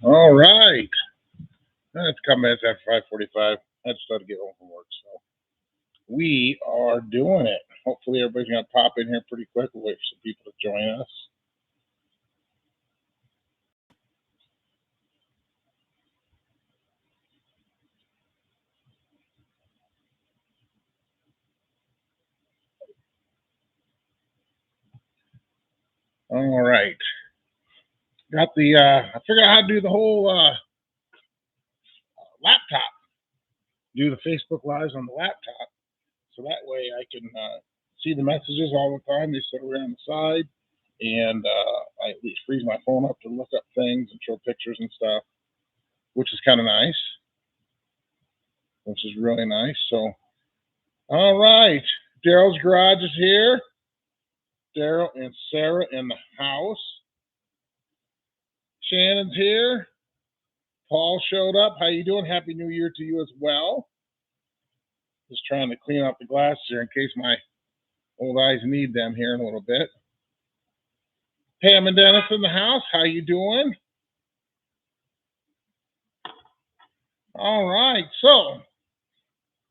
All right. It's a couple minutes after 5:45. I just started to get home from work, so we are doing it. Hopefully, everybody's gonna pop in here pretty quick. We'll wait for some people to join us. All right. Got the. I figured out how to do the whole laptop. Do the Facebook lives on the laptop, so that way I can see the messages all the time. They sit around the side, and I at least freeze my phone up to look up things and show pictures and stuff, which is kind of nice. Which is really nice. So, all right. Daryl's garage is here. Daryl and Sarah in the house. Shannon's here. Paul showed up. How you doing? Happy New Year to you as well. Just trying to clean out the glasses here in case my old eyes need them here in a little bit. Pam and Dennis in the house. How you doing? All right. So,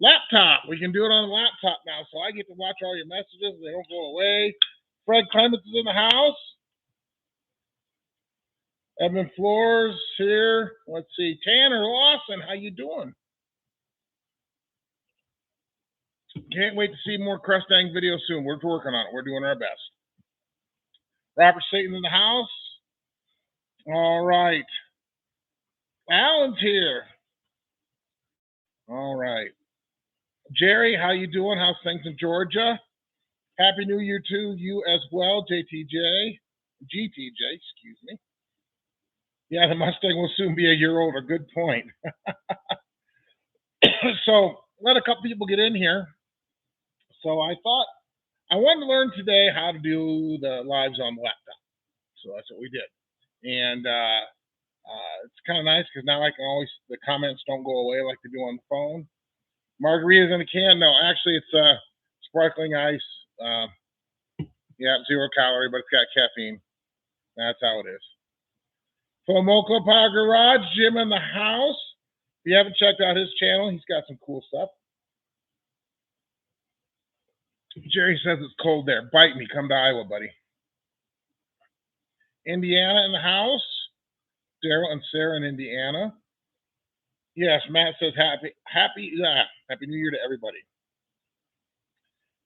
laptop. We can do it on the laptop now. So I get to watch all your messages. They don't go away. Fred Clements is in the house. Evan Floors here. Let's see. Tanner Lawson, how you doing? Can't wait to see more Crustang videos soon. We're working on it. We're doing our best. Robert Satan's in the house. All right. Alan's here. All right. Jerry, how you doing? How's things in Georgia? Happy New Year to you as well, GTJ, excuse me. Yeah, the Mustang will soon be a year older. Good point. So let a couple people get in here. So I thought I wanted to learn today how to do the lives on the laptop. So that's what we did. And it's kind of nice because now I can always, the comments don't go away like they do on the phone. Margaritas in a can? No, actually it's sparkling ice. Yeah, 0 calorie, but it's got caffeine. That's how it is. Fomoka Power Garage, Jim in the house. If you haven't checked out his channel, he's got some cool stuff. Jerry says it's cold there. Bite me. Come to Iowa, buddy. Indiana in the house. Daryl and Sarah in Indiana. Yes, Matt says happy New Year to everybody.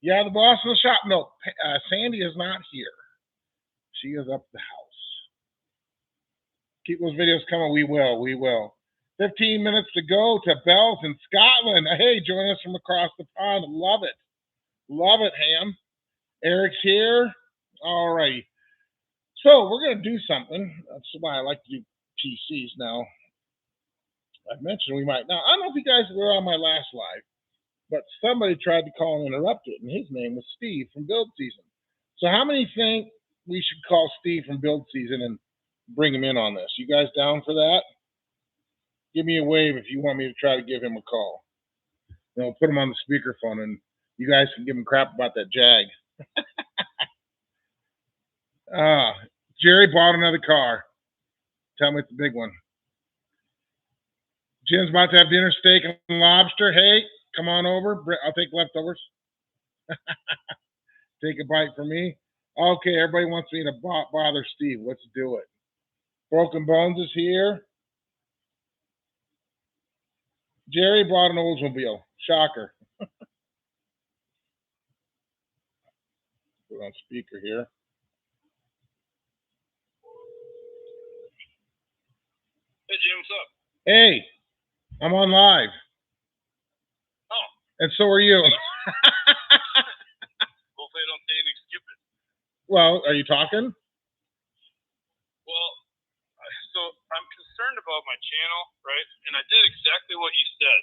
Yeah, the boss of the shop. No, Sandy is not here. She is up the house. Keep those videos coming. We will. 15 minutes to go to Bells in Scotland. Hey, join us from across the pond. Love it. Love it, Ham. Eric's here. All righty. So we're going to do something. That's why I like to do PCs now. I mentioned we might. Now, I don't know if you guys were on my last live, but somebody tried to call and interrupt it, and his name was Steve from Build Season. So how many think we should call Steve from Build Season and bring him in on this? You guys down for that? Give me a wave if you want me to try to give him a call. Then we'll put him on the speakerphone, and you guys can give him crap about that Jag. Jerry bought another car. Tell me it's a big one. Jim's about to have dinner, steak and lobster. Hey, come on over. I'll take leftovers. Take a bite for me. Okay, everybody wants me to bother Steve. Let's do it. Broken Bones is here. Jerry bought an Oldsmobile. Shocker. Put on speaker here. Hey, Jim, what's up? Hey, I'm on live. Oh. And so are you. Hopefully I don't say anything stupid. Well, are you talking? Well, so I'm concerned about my channel, right? And I did exactly what you said.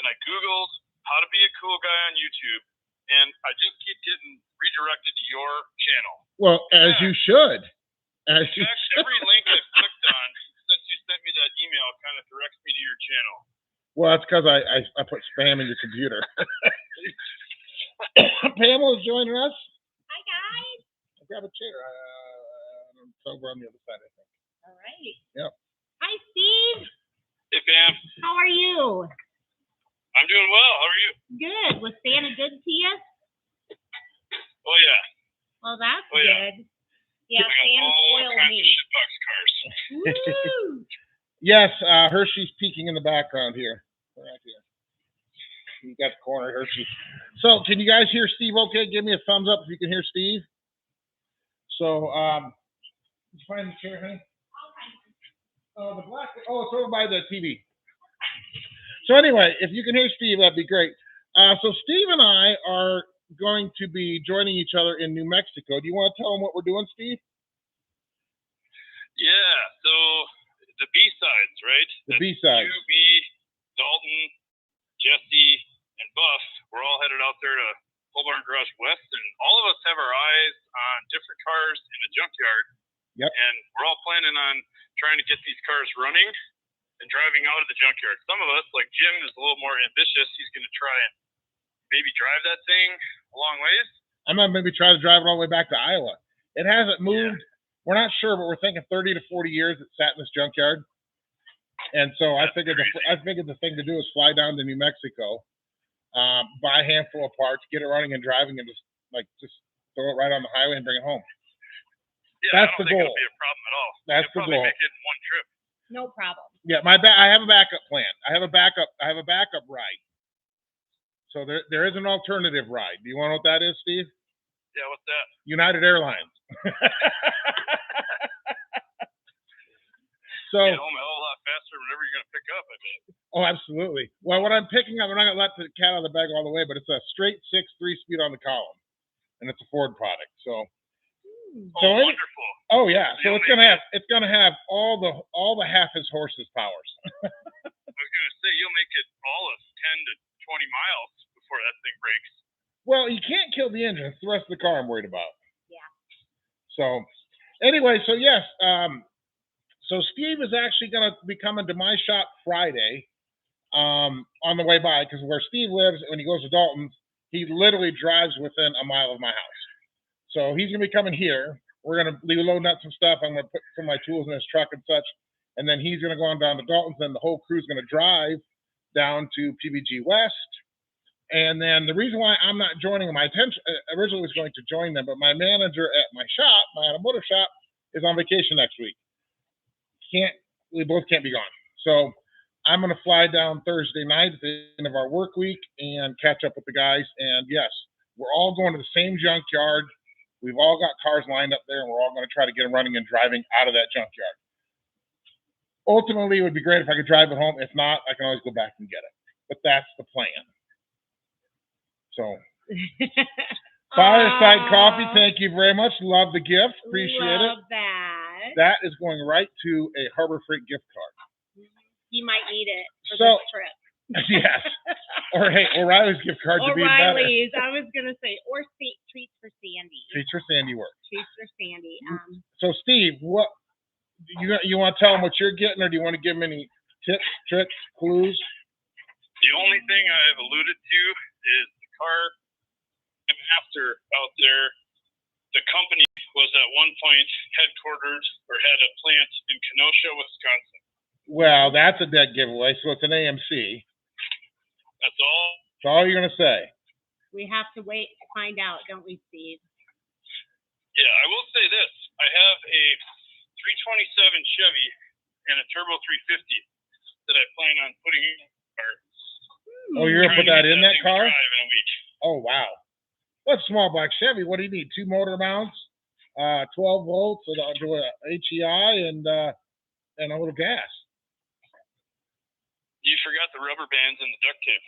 And I Googled how to be a cool guy on YouTube. And I just keep getting redirected to your channel. Well, as you should. In fact, every link I've clicked on since you sent me that email kind of directs me to your channel. Well, that's because I put spam in your computer. Pamela's joining us. Hi, guys. Grab a chair. It's over on the other side, I think. All right. Yep. Hi, Steve. Hey, Pam. How are you? I'm doing well. How are you? Good. Was Santa good to you? Oh, yeah. Well, that's yeah. good. Yeah, Santa spoiled me. Shitbox cars. Woo! Yes, Hershey's peeking in the background here. Right here. You got the corner, Hershey. So, can you guys hear Steve okay? Give me a thumbs up if you can hear Steve. So, did you find the chair, honey? Oh, the black. Oh, it's over by the TV. So anyway, if you can hear Steve, that'd be great. So Steve and I are going to be joining each other in New Mexico. Do you want to tell them what we're doing, Steve? Yeah. So the B-sides, right? The B-sides. You, me, Dalton, Jesse, and Buff. We're all headed out there to Pole Barn Garage West, and all of us have our eyes on different cars in the junkyard. Yep. And we're all planning on trying to get these cars running and driving out of the junkyard. Some of us, like Jim, is a little more ambitious. He's going to try and maybe drive that thing a long ways. I'm going to maybe try to drive it all the way back to Iowa. It hasn't moved. Yeah. We're not sure, but we're thinking 30 to 40 years it sat in this junkyard. And so I figured the thing to do is fly down to New Mexico, buy a handful of parts, get it running and driving, and just throw it right on the highway and bring it home. Yeah, that's the goal. It'll be a problem at all. That's the goal. Make it in one trip. No problem. Yeah, I have a backup plan. I have a backup ride. So there is an alternative ride. Do you want to know what that is, Steve? Yeah, what's that? United Airlines. So get home a hell of a lot faster whenever you're going to pick up, I bet. Oh, absolutely. Well, what I'm picking up, I'm not going to let the cat out of the bag all the way, but it's a straight 6 3-speed on the column, and it's a Ford product. So wonderful. Oh yeah, so it's gonna have all the half his horse's powers. I was gonna say you'll make it all of 10 to 20 miles before that thing breaks. Well, you can't kill the engine. It's the rest of the car I'm worried about. Yeah. So anyway, so yes, so Steve is actually gonna be coming to my shop Friday, on the way by, because where Steve lives, when he goes to Dalton's, he literally drives within a mile of my house. So he's going to be coming here. We're going to be loading up some stuff. I'm going to put some of my tools in his truck and such. And then he's going to go on down to Dalton's. And the whole crew's going to drive down to PBG West. And then the reason why I'm not joining them, my intention originally was going to join them, but my manager at my shop, my automotive shop, is on vacation next week. We both can't be gone. So I'm going to fly down Thursday night at the end of our work week and catch up with the guys. And yes, we're all going to the same junkyard. We've all got cars lined up there, and we're all going to try to get them running and driving out of that junkyard. Ultimately, it would be great if I could drive it home. If not, I can always go back and get it. But that's the plan. So, Fireside Coffee, thank you very much. Love the gift. Appreciate it. Love that. That is going right to a Harbor Freight gift card. You might need it for this trip. Yes. Or hey, O'Reilly's gift card to be better. O'Reilly's, I was gonna say, or treats for Sandy. Treats for Sandy works. Treats for Sandy. So Steve, what you want to tell them what you're getting, or do you want to give them any tips, tricks, clues? The only thing I've alluded to is the car I'm after out there. The company was at one point headquartered or had a plant in Kenosha, Wisconsin. Well, that's a dead giveaway. So it's an AMC. That's all. That's all you're going to say. We have to wait to find out, don't we, Steve? Yeah, I will say this. I have a 327 Chevy and a Turbo 350 that I plan on putting in the car. Oh, you're going to put that in that car? Drive in a week. Oh, wow. What's small black Chevy? What do you need? 2 motor mounts, 12 volts, to a HEI, and a little gas. You forgot the rubber bands and the duct tape.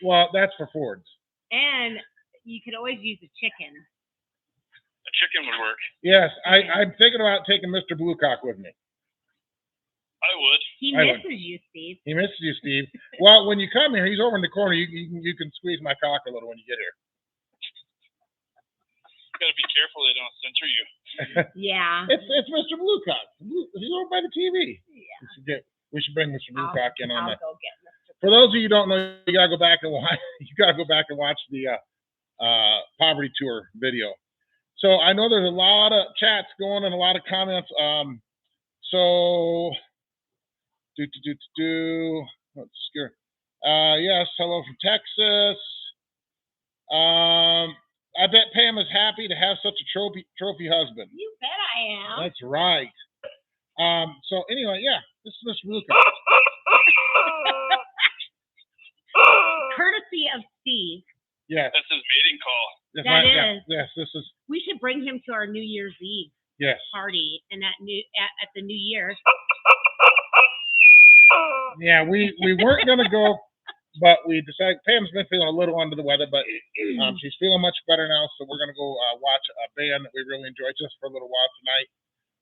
Well, that's for Fords. And you could always use a chicken. A chicken would work. Yes, I'm thinking about taking Mr. Bluecock with me. I would. He misses you, Steve. He misses you, Steve. Well, when you come here, he's over in the corner. You can squeeze my cock a little when you get here. Gotta be careful they don't censor you. Yeah. It's Mr. Bluecock. He's over by the TV. Yeah. We should bring Mr. Bluecock in on that. I'll go get Mr. For those of you who don't know, you gotta go back and watch. You gotta go back and watch the poverty tour video. So I know there's a lot of chats going and a lot of comments. So Let's scare. Yes, hello from Texas. I bet Pam is happy to have such a trophy husband. You bet I am. That's right. So anyway, yeah, this is Miss Ruka. Courtesy of Steve. Yes. That's his mating call. Yes, That right, is. yeah, yes, this is. We should bring him to our New Year's Eve Yes. party and at the New Year. Yeah, we weren't gonna go, but we decided. Pam's been feeling a little under the weather, but she's feeling much better now. So we're gonna go watch a band that we really enjoy just for a little while tonight.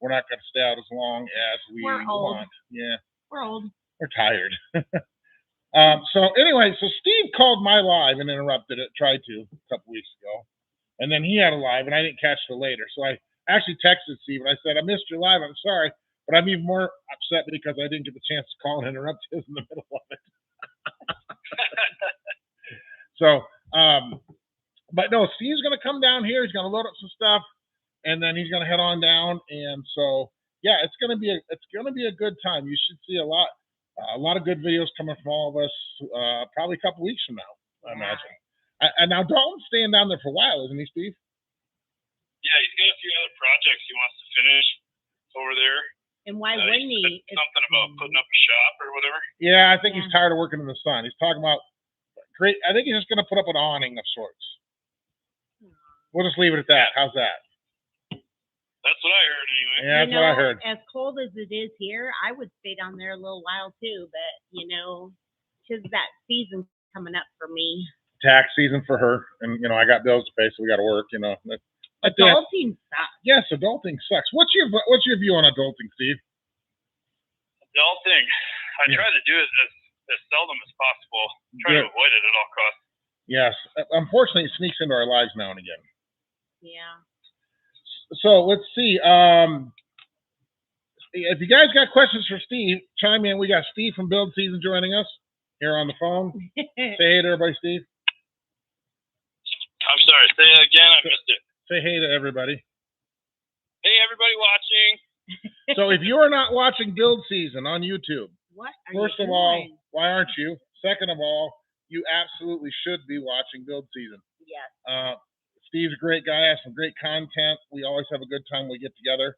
We're not gonna stay out as long as we want. Yeah, we're old. We're tired. So anyway, so Steve called my live and interrupted it. Tried to a couple weeks ago, and then he had a live, and I didn't catch it later. So I actually texted Steve and I said, "I missed your live. I'm sorry." But I'm even more upset because I didn't get the chance to call and interrupt his in the middle of it. So, but no, Steve's going to come down here. He's going to load up some stuff, and then he's going to head on down. And so, yeah, it's going to be a good time. You should see a lot of good videos coming from all of us. Probably a couple weeks from now, I imagine. And now Dalton's staying down there for a while, isn't he, Steve? Yeah, he's got a few other projects he wants to finish over there. And why wouldn't he? Something about putting up a shop or whatever. Yeah, I think he's tired of working in the sun. He's talking about great. I think he's just going to put up an awning of sorts. We'll just leave it at that. How's that? That's what I heard anyway. Yeah, that's what I heard. As cold as it is here, I would stay down there a little while too. But tis that season coming up for me. Tax season for her, and I got bills to pay, so we got to work. Adulting sucks. Yes, adulting sucks. What's your view on adulting, Steve? Adulting, I try to do it as seldom as possible. Try to avoid it at all costs. Yes, unfortunately, it sneaks into our lives now and again. Yeah. So let's see. If you guys got questions for Steve, chime in. We got Steve from Build Season joining us here on the phone. Say hey to everybody, Steve. I'm sorry. Say it again. I missed it. Say hey to everybody. Hey, everybody watching. So if you're not watching Build Season on YouTube, first of all, why aren't you? Second of all, you absolutely should be watching Build Season. Yes. Steve's a great guy, has some great content. We always have a good time when we get together.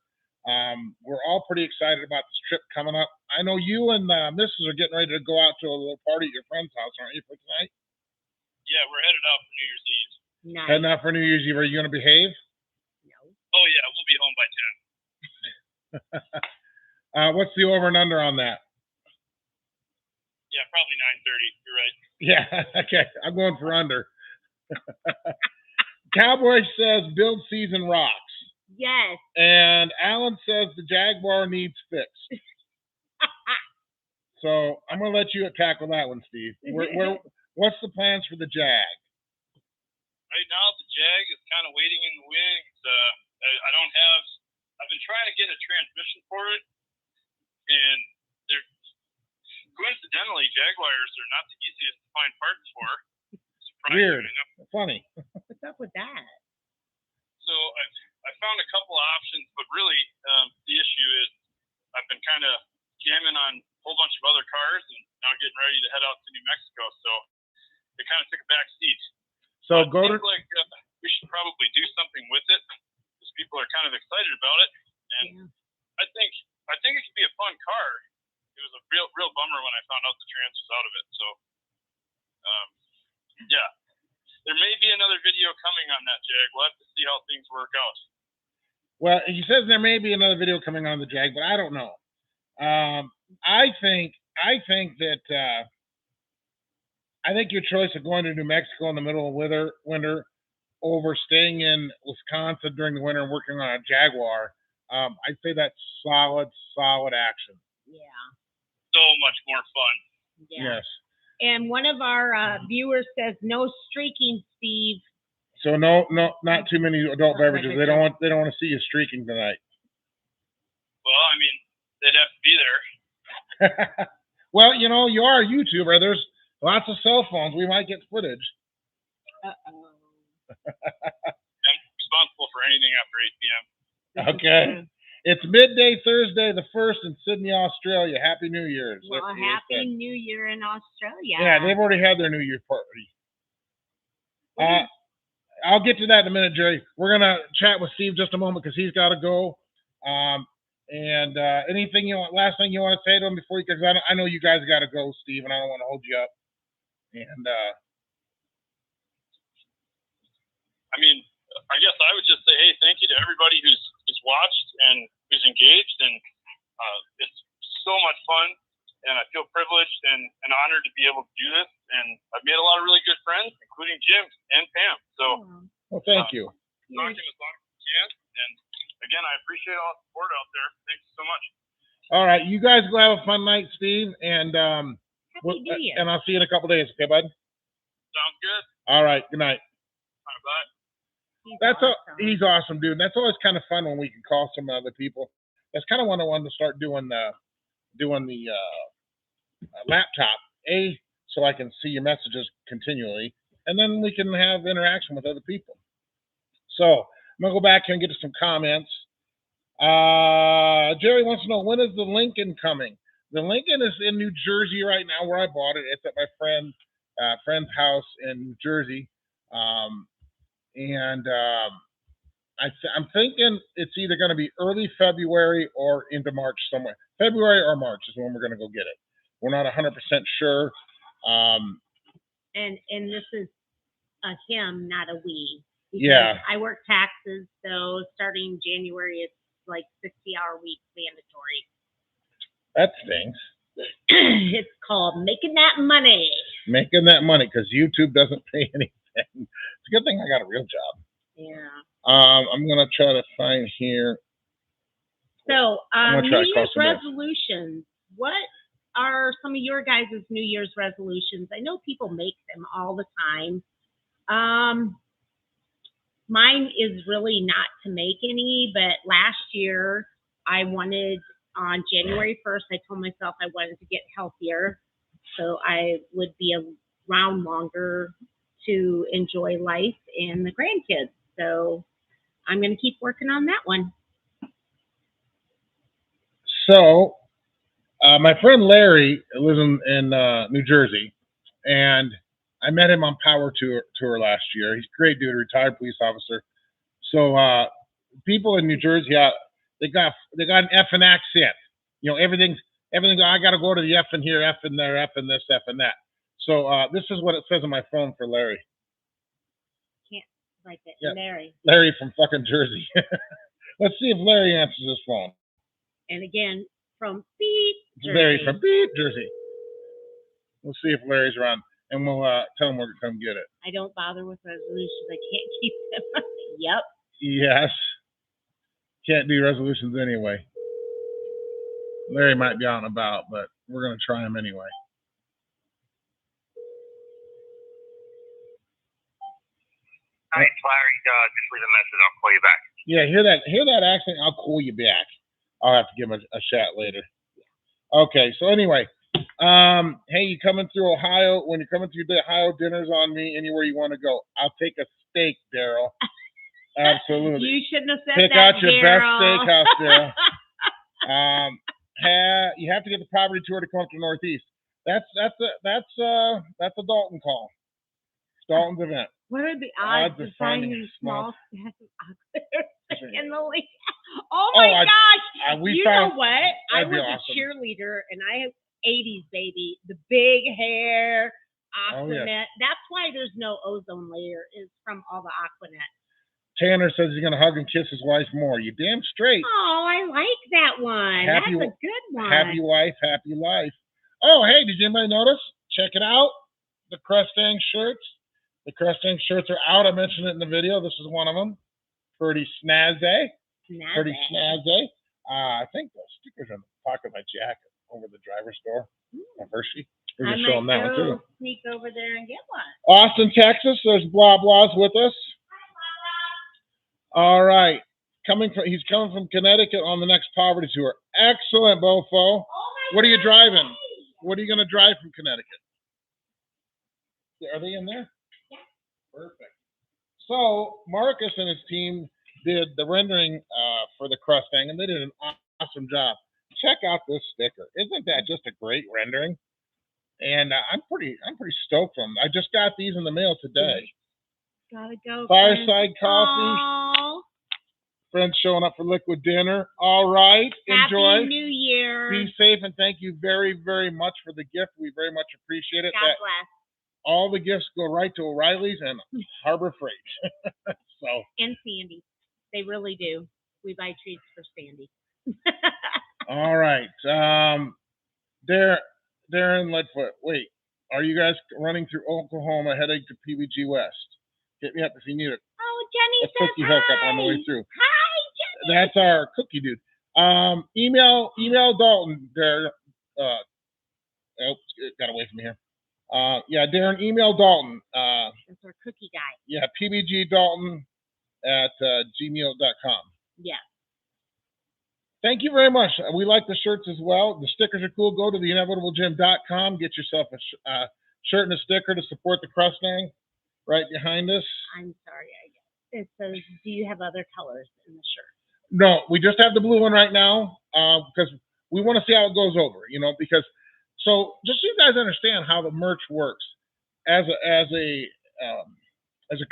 We're all pretty excited about this trip coming up. I know you and Mrs. are getting ready to go out to a little party at your friend's house, aren't you, for tonight? Yeah, we're headed out for New Year's Eve. Nice. Heading out for New Year's Eve. Are you going to behave? No. Oh, yeah, we'll be home by 10. What's the over and under on that? Yeah, probably 9:30. You're right. Yeah, okay. I'm going for under. Cowboy says Build Season rocks. Yes. And Alan says the Jaguar needs fixed. So I'm going to let you tackle that one, Steve. What's the plans for the Jag? Right now, the Jag is kind of waiting in the wings. I've been trying to get a transmission for it, and coincidentally, Jaguars are not the easiest to find parts for. Weird. Funny. What's up with that? So I found a couple of options, but really the issue is I've been kind of jamming on a whole bunch of other cars and now getting ready to head out to New Mexico. So it kind of took a back seat. So we should probably do something with it because people are kind of excited about it, and I think it could be a fun car. It was a real bummer when I found out the trans was out of it. So yeah, there may be another video coming on that Jag. We'll have to see how things work out. Well, he says there may be another video coming on the Jag, but I don't know. I think your choice of going to New Mexico in the middle of winter over staying in Wisconsin during the winter and working on a Jaguar, I'd say that's solid action. Yeah. So much more fun. Yeah. Yes. And one of our viewers says no streaking, Steve. So no, not too many adult beverages. They don't want to see you streaking tonight. Well, I mean, they'd have to be there. Well, you are a YouTuber. There's lots of cell phones. We might get footage. I'm responsible for anything after 8 p.m. Okay. It's midday Thursday the 1st in Sydney, Australia. Happy New Year's. Well, Happy New Year in Australia. Yeah, they've already had their New Year party. I'll get to that in a minute, Jerry. We're going to chat with Steve just a moment because he's got to go. And anything last thing you want to say to him before you, because I know you guys got to go, Steve, and I don't want to hold you up. And I mean, I guess I would just say, hey, thank you to everybody who's watched and who's engaged, and it's so much fun, and I feel privileged and honored to be able to do this, and I've made a lot of really good friends, including Jim and Pam. So, well, thank you. Talking as long as you can, and again, I appreciate all the support out there. Thanks so much. All right, you guys go have a fun night, Steve, and Happy New Year. and I'll see you in a couple days, okay, bud? Sounds good. All right, good night. All right, bye. He's awesome, dude. That's always kind of fun when we can call some other people. That's kind of what I wanted to start doing the laptop, so I can see your messages continually, and then we can have interaction with other people. So I'm gonna go back here and get to some comments. Jerry wants to know, when is the Lincoln coming? The Lincoln is in New Jersey right now, where I bought it. It's at my friend's house in New Jersey. I'm thinking it's either going to be early February or into March somewhere. February or March is when we're going to go get it. We're not 100% sure. And this is a him, not a we. Yeah. I work taxes, so starting January, it's like 60-hour weeks mandatory. That stinks. It's called making that money. Making that money, because YouTube doesn't pay anything. It's a good thing I got a real job. Yeah. I'm gonna try to find here. So, New Year's resolutions. What are some of your guys' New Year's resolutions? I know people make them all the time. Mine is really not to make any, but last year I wanted, on January 1st, I told myself I wanted to get healthier, so I would be around longer to enjoy life and the grandkids. So I'm going to keep working on that one. So my friend Larry lives in New Jersey, and I met him on Power Tour last year. He's a great dude, a retired police officer. So people in New Jersey, they got an effing accent. You know, everything's. I got to go to the effing here, effing there, effing this, effing that. So this is what it says on my phone for Larry. Can't write that. Yeah. Larry from fucking Jersey. Let's see if Larry answers his phone. And again, from Beat, Jersey. Larry from Beat, Jersey. We'll see if Larry's around, and we'll tell him we're going to come get it. I don't bother with resolutions. I can't keep them. Yep. Yes. Can't do resolutions anyway. Larry might be out and about, but we're going to try him anyway. Hi, it's Larry. Just leave a message. I'll call you back. Yeah, hear that accent? I'll call you back. I'll have to give him a chat later. Okay, so anyway, hey, you coming through Ohio? When you're coming through the Ohio, dinner's on me. Anywhere you want to go, I'll take a steak, Daryl. Absolutely. You shouldn't have said Pick that, out your Daryl. best steakhouse, Daryl. You have to get the property tour to come up to Northeast. That's a Dalton call. It's Dalton's event. What are the odds of finding small stacks of in the lake? Oh my gosh! Know what? I was a cheerleader, and I have 80s baby, the big hair, Aquanet. Oh, yeah. That's why there's no ozone layer. Is from all the Aquanet. Tanner says he's gonna hug and kiss his wife more. You damn straight. Oh, I like that one. That's a good one. Happy wife, happy life. Oh, hey, did anybody notice? Check it out. The Crestang shirts. The Crestang shirts are out. I mentioned it in the video. This is one of them. Pretty snazzy. Pretty snazzy. I think the stickers are in the pocket of my jacket over the driver's door of Hershey. We're going to show them that one too. Sneak over there and get one. Austin, Texas. There's Blah Blah's with us. All right. He's coming from Connecticut on the next poverty tour. Excellent, Bofo. What are you driving? What are you going to drive from Connecticut? Are they in there? Yeah. Perfect. So Marcus and his team did the rendering for the Crustang, and they did an awesome job. Check out this sticker. Isn't that just a great rendering? And I'm pretty stoked on them. I just got these in the mail today. Gotta go. Fireside Coffee. Oh, Friends showing up for liquid dinner. All right. Enjoy. Happy New Year. Be safe, and thank you very, very much for the gift. We very much appreciate it. God bless. All the gifts go right to O'Reilly's and Harbor Freight. So. And Sandy. They really do. We buy treats for Sandy. All right. Darren Ledfoot. Wait, are you guys running through Oklahoma heading to PVG West? Hit me up if you need it. Oh, Jenny a says cookie hi. hookup on the way through. Hi, Jenny. That's our cookie dude. Email Dalton there. It got away from me here. Yeah, Darren, email Dalton. That's our cookie guy. Yeah, pbgdalton at gmail.com. Yeah. Thank you very much. We like the shirts as well. The stickers are cool. Go to theinevitablejim.com. Get yourself a shirt and a sticker to support the Crustang right behind us. I'm sorry. It says, do you have other colors in the shirt? No, we just have the blue one right now because we want to see how it goes over, because so just so you guys understand how the merch works. As a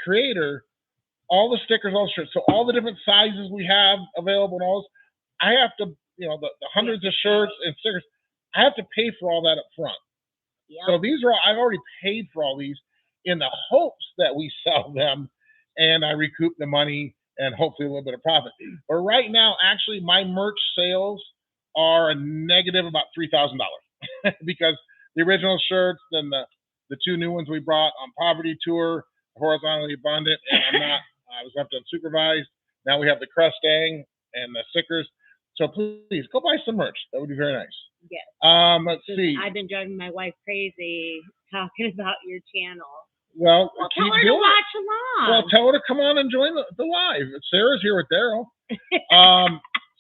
creator, all the stickers, all the shirts, so all the different sizes we have available and all those, I have to, the hundreds of shirts and stickers, I have to pay for all that up front. Yep. So these are I've already paid for all these in the hopes that we sell them and I recoup the money and hopefully a little bit of profit. But right now, actually, my merch sales are a negative about $3,000 because the original shirts, then the two new ones we brought on Poverty Tour, Horizontally Abundant, and I was left unsupervised. Now we have the Crustang and the stickers. So please go buy some merch. That would be very nice. Yes. Let's see. I've been driving my wife crazy talking about your channel. Well, tell her to watch along. Well, tell her to come on and join the live. Sarah's here with Daryl.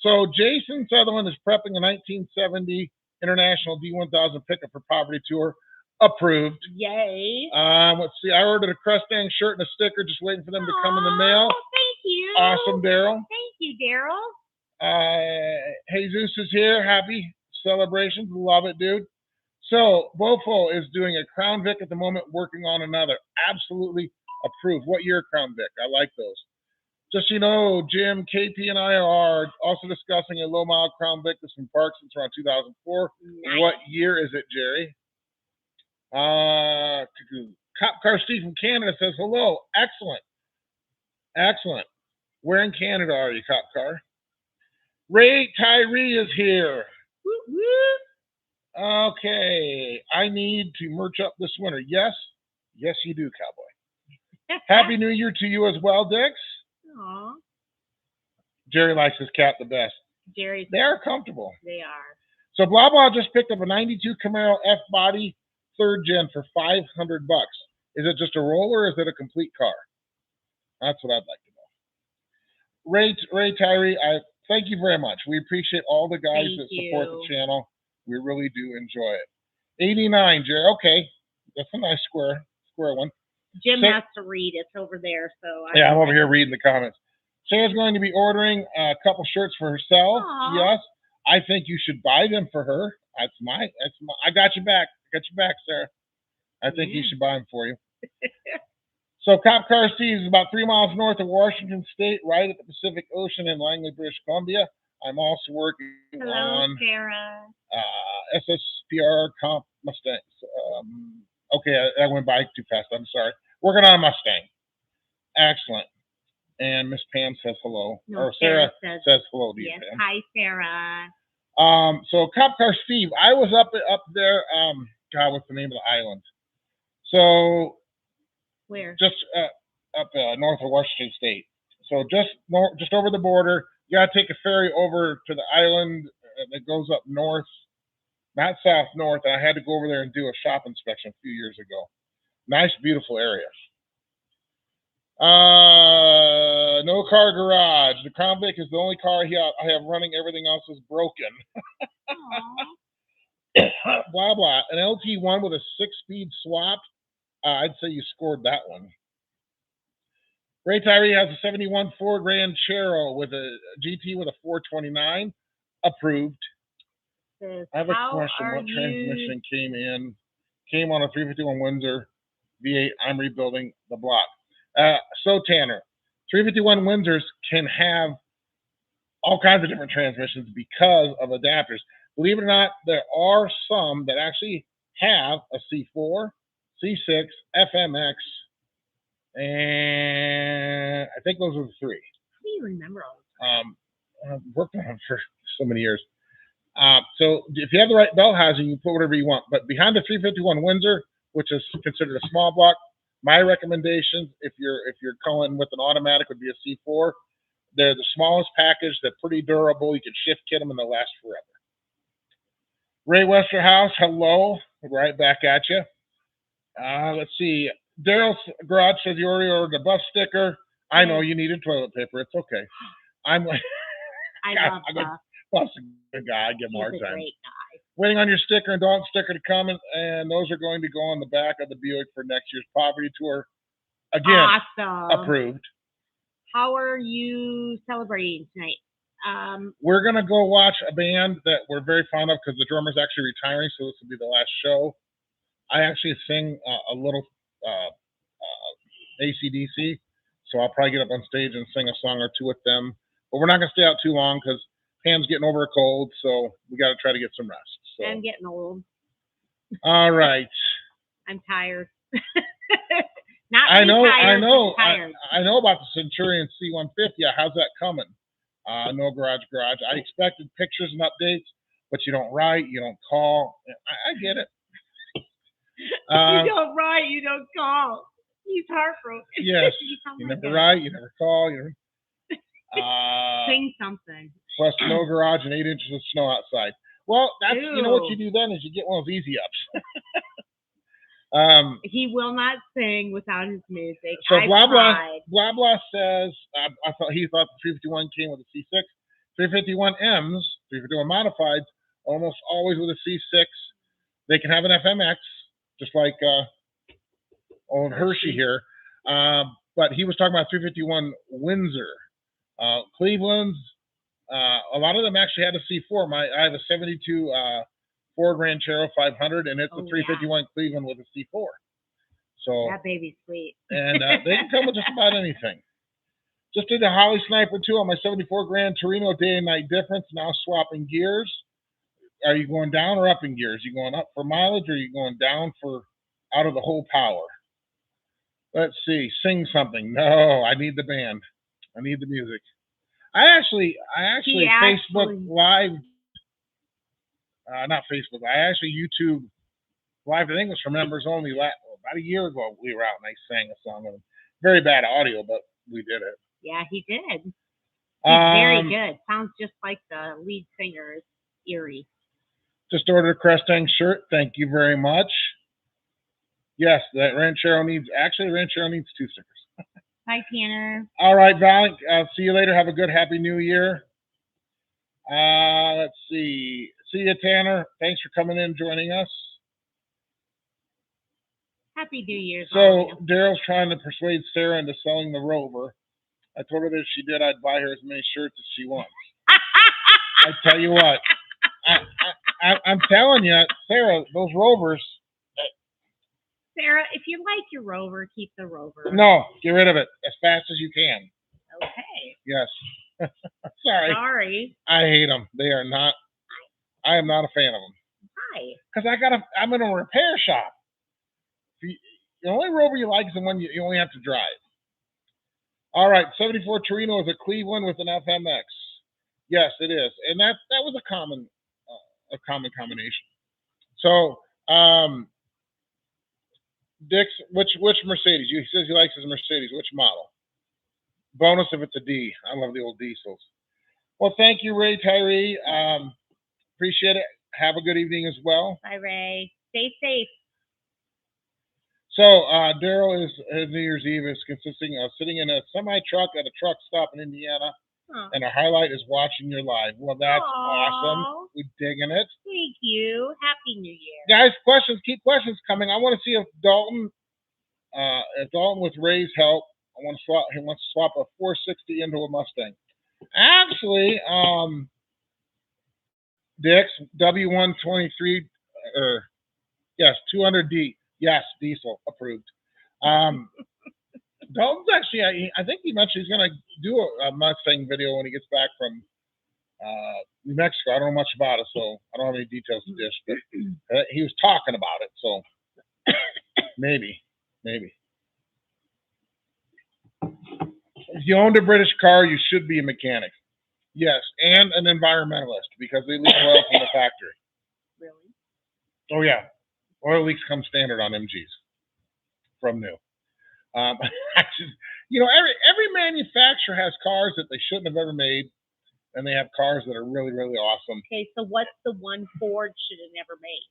So Jason Sutherland is prepping a 1970 International D1000 pickup for Poverty Tour. Approved. Yay. Let's see. I ordered a Crustang shirt and a sticker, just waiting for them to come in the mail. Thank you. Awesome, Daryl. Thank you, Daryl. Jesus is here. Happy celebrations. Love it, dude. So, Bofo is doing a Crown Vic at the moment, working on another. Absolutely approved. What year Crown Vic? I like those. Just so you know, Jim, KP, and I are also discussing a low-mile Crown Vic that's been parked since around 2004. Nice. What year is it, Jerry? Cop Car Steve from Canada says, hello. Excellent. Excellent. Where in Canada are you, Cop Car? Ray Tyree is here. Woo woo. Okay. I need to merch up this winter. Yes? Yes, you do, Cowboy. Happy New Year to you as well, Dix. Aww. Jerry likes his cat the best. They're comfortable. They are. So Blah Blah just picked up a 92 Camaro F-Body 3rd Gen for $500. Is it just a roller or is it a complete car? That's what I'd like to know. Ray Tyree, I thank you very much. We appreciate all the guys that support the channel. We really do enjoy it. 89, Jerry. Okay. That's a nice square one. Jim has to read. It's over there. I'm over here reading the comments. Sarah's going to be ordering a couple shirts for herself. Aww. Yes. I think you should buy them for her. That's my I got you back. Sarah. I think you should buy them for you. So Cop Car Steve is about 3 miles north of Washington State, right at the Pacific Ocean in Langley, British Columbia. I'm also working on Sarah. SSPR Comp Mustangs. Okay, I went by too fast. I'm sorry. Working on a Mustang. Excellent. And Miss Pam says hello. No, Sarah says hello to you, yes, Pam. hi, Sarah. So Cop Car Steve, I was up there. God, what's the name of the island? So where? Just up north of Washington State. So just over the border. You gotta take a ferry over to the island that goes up north, not south, north. And I had to go over there and do a shop inspection a few years ago. Nice, beautiful area. No car garage. The Crown Vic is the only car I have running. Everything else is broken. Blah, blah. An LT1 with a 6-speed swap. I'd say you scored that one. Ray Tyree has a 71 Ford Ranchero with a GT with a 429. Approved. Says, I have a how question. are What you? transmission came on a 351 Windsor V8? I'm rebuilding the block. So Tanner, 351 Windsors can have all kinds of different transmissions because of adapters. Believe it or not, there are some that actually have a C4, C6, FMX, and I think those are the three. How do you remember all this? I've worked on them for so many years. So if you have the right belt housing, you can put whatever you want. But behind the 351 Windsor, which is considered a small block, my recommendations, if you're calling with an automatic, would be a C4. They're the smallest package. They're pretty durable. You can shift kit them and they'll last forever. Ray Westerhouse, hello. Right back at you. Let's see. Daryl's Garage says you already ordered a bus sticker. I know you needed toilet paper. It's okay. I'm like, I love Buff. Buff's a good guy. I give him a hard He's a time. great guy. Waiting on your sticker and dog sticker to come, and those are going to go on the back of the Buick for next year's poverty tour. Again, Awesome. approved. How are you celebrating tonight? We're going to go watch a band that we're very fond of because the drummer's actually retiring, so this will be the last show. I actually sing a little AC/DC, so I'll probably get up on stage and sing a song or two with them. But we're not going to stay out too long because Pam's getting over a cold, so we got to try to get some rest. So. I'm getting old. All right. I'm tired. Not I know, tired, I know, tired. I know about the Centurion C150. How's that coming? No garage. I expected pictures and updates, but you don't write, you don't call. I get it. You don't write, you don't call. He's heartbroken. Yes. You never write, you never call. Sing something. Plus no garage and 8 inches of snow outside. Well, that's you know what you do then is you get one of those easy ups. He will not sing without his music. So blah blah says he thought the 351 came with a C6. 351 M's, 351 modifieds, almost always with a C6. They can have an FMX, just like old Hershey here. But he was talking about 351 Windsor. Cleveland's, a lot of them actually had a C4. I have a 72 Ford Ranchero 500, and it's a 351 Cleveland with a C4. So that baby's sweet. And they can come with just about anything. Just did the Holly Sniper 2 on my 74 Grand Torino day and night difference. Now swapping gears. Are you going down or up in gears? You going up for mileage or are you going down for out of the whole power? Let's see. Sing something. No, I need the band. I need the music. I actually Facebook Live. Not Facebook. I actually YouTube Live. I think it was for members only. About a year ago, we were out and I sang a song with him. Very bad audio, but we did it. Yeah, he did. He's very good. Sounds just like the lead singer, Erie. Just ordered a Crestang shirt. Thank you very much. Yes, that Ranchero needs 2 stickers. Bye, Tanner. All right, Valiant. See you later. Have a good, happy New Year. Let's see. See you, Tanner. Thanks for coming in, joining us. Happy New Year. So Daryl's trying to persuade Sarah into selling the Rover. I told her that if she did, I'd buy her as many shirts as she wants. I tell you what, I'm telling you, Sarah, those Rovers. Sarah, if you like your Rover, keep the Rover. No, get rid of it as fast as you can. Okay. Yes. Sorry. I hate them. They are not. I am not a fan of them. Why? Because I'm in a repair shop. The only Rover you like is the one you only have to drive. All right, 74 Torino is a Cleveland with an FMX. Yes, it is, and that was a common combination. So, Dix, which Mercedes? He says he likes his Mercedes. Which model? Bonus if it's a D. I love the old diesels. Well, thank you, Ray Tyree. Appreciate it. Have a good evening as well. Bye, Ray. Stay safe. So, Daryl, his New Year's Eve is consisting of sitting in a semi-truck at a truck stop in Indiana, and a highlight is watching your live. Well, that's awesome. We're digging it. Thank you. Happy New Year. Guys, keep questions coming. I want to see if Dalton with Ray's help, I want to swap. He wants to swap a 460 into a Mustang. Actually, Dix W123, yes, 200D, yes, diesel approved. Dalton's actually, I think he mentioned he's going to do a Mustang video when he gets back from New Mexico. I don't know much about it, so I don't have any details to dish, but he was talking about it, so maybe. If you owned a British car, you should be a mechanic. Yes, and an environmentalist because they leak oil from the factory. Really? Oh yeah, oil leaks come standard on MGs from new. Every manufacturer has cars that they shouldn't have ever made, and they have cars that are really, really awesome. Okay, so what's the one Ford should have never made?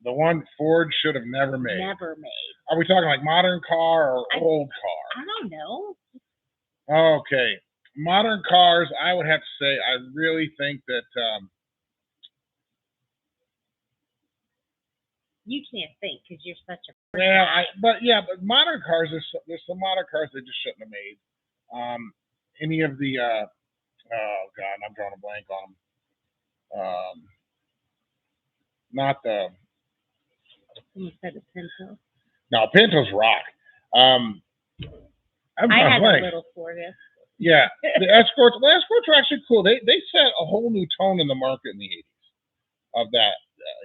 The one Ford should have never made. Never made. Are we talking like modern car or old car? I don't know. Okay, modern cars. I would have to say I really think that. You can't think because you're such a. But modern cars. There's some modern cars they just shouldn't have made. Any of the oh god, I'm drawing a blank on them. Not the. You said a Pinto. No, Pintos rock. I had a little Ford. Yeah, the Escorts. The Escorts are actually cool. They set a whole new tone in the market in the 80s of that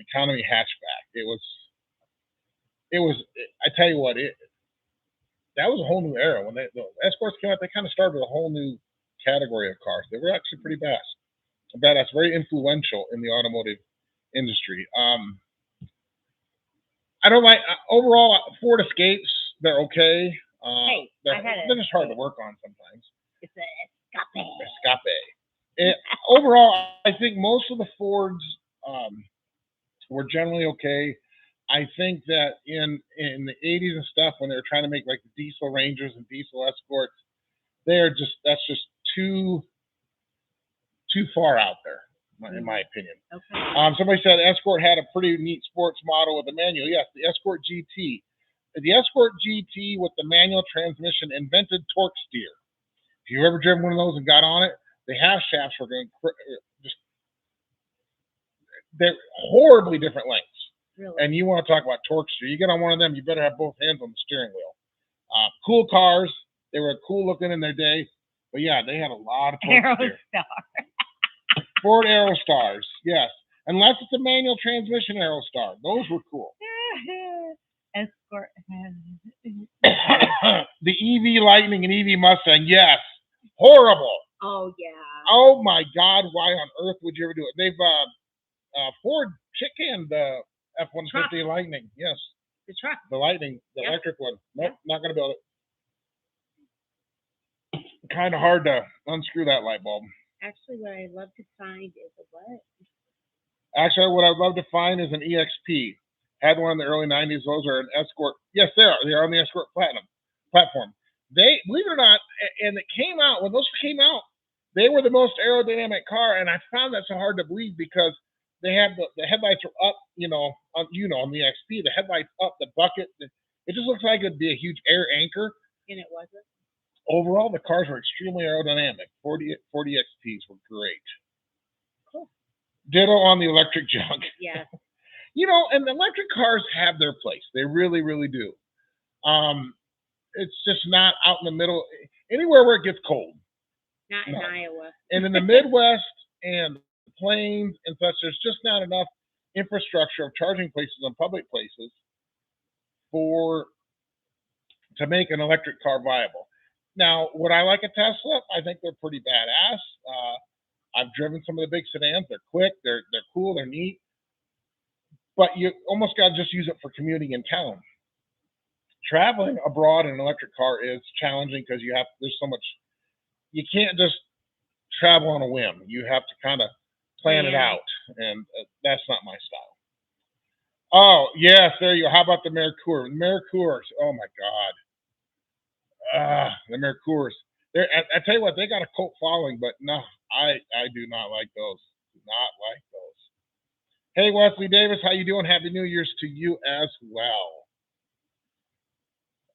economy hatchback. It was. I tell you what, that was a whole new era when the Escorts came out. They kind of started a whole new category of cars. They were actually pretty badass, very influential in the automotive industry. I don't like overall Ford Escapes. They're okay. They're just hard to work on sometimes. It's a Escape. Overall, I think most of the Fords were generally okay. I think that in the 80s and stuff, when they were trying to make like the diesel Rangers and diesel Escorts, that's just too far out there, in my opinion. Okay. Somebody said Escort had a pretty neat sports model with a manual. Yes, the Escort GT. The Escort GT with the manual transmission invented torque steer. If you've ever driven one of those and got on it, the half shafts were going they're horribly different lengths. Really? And you want to talk about torque steer. You get on one of them, you better have both hands on the steering wheel. Cool cars. They were cool looking in their day. But yeah, they had a lot of torque steer. Aerostar. Ford Aerostars, yes. Unless it's a manual transmission Aerostar. Those were cool. Escort. The EV Lightning and EV Mustang, yes. Horrible. Oh, yeah. Oh, my God. Why on earth would you ever do it? They've, Ford chick-canned the F-150 Lightning, yes. The truck. The Lightning, the electric one. Nope, not going to build it. Kind of hard to unscrew that light bulb. Actually, what I'd love to find is a what? Actually, what I'd love to find is an EXP. Had one in the early 90s. Those are an Escort. Yes, they are. They are on the Escort Platinum platform. They, believe it or not, and it came out, when those came out, they were the most aerodynamic car, and I found that so hard to believe because they have the headlights are up, on the XP, the headlights up, the bucket. It just looks like it'd be a huge air anchor. And it wasn't? Overall, the cars were extremely aerodynamic. 40 XPs were great. Cool. Ditto on the electric junk. Yeah. And the electric cars have their place. They really, really do. It's just not out in the middle, anywhere where it gets cold. Not in Iowa. And in the Midwest and the plains and such, there's just not enough infrastructure of charging places and public places to make an electric car viable. Now, would I like a Tesla? I think they're pretty badass. I've driven some of the big sedans. They're quick. They're cool. They're neat. But you almost got to just use it for commuting in town. Traveling abroad in an electric car is challenging because there's so much. You can't just travel on a whim. You have to kind of plan it out, and that's not my style. Oh, yes, there you go. How about the Mercure? Mercures. Oh, my God. The Mercures. I tell you what, they got a cult following, but no, I do not like those. Do not like those. Hey, Wesley Davis, how you doing? Happy New Year's to you as well.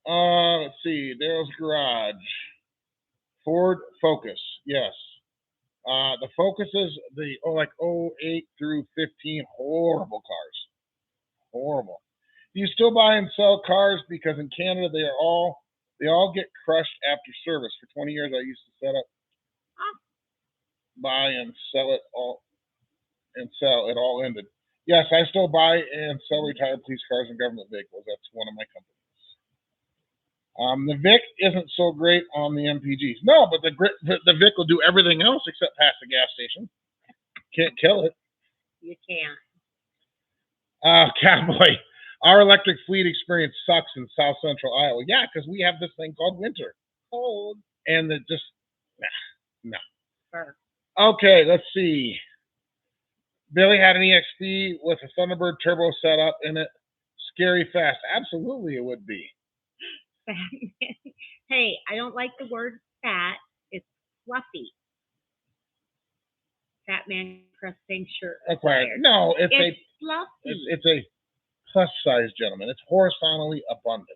Let's see. Daryl's Garage. Ford Focus. Yes. The Focuses, like 08 through 15, horrible cars. Horrible. Do you still buy and sell cars? Because in Canada they all get crushed after service. For 20 years I used to set up, buy and sell it all, and sell. It all ended. Yes, I still buy and sell retired police cars and government vehicles. That's one of my companies. The Vic isn't so great on the MPGs. No, but the Vic will do everything else except pass the gas station. Can't kill it. You can't. Cowboy, our electric fleet experience sucks in South Central Iowa. Yeah, because we have this thing called winter. Cold. And it just, no. Sure. Okay, let's see. Billy had an EXP with a Thunderbird turbo setup in it. Scary fast. Absolutely, it would be. Hey, I don't like the word fat. It's fluffy. Fat man crusting shirt. Acquired. No, it's fluffy. It's a plus size gentleman. It's horizontally abundant.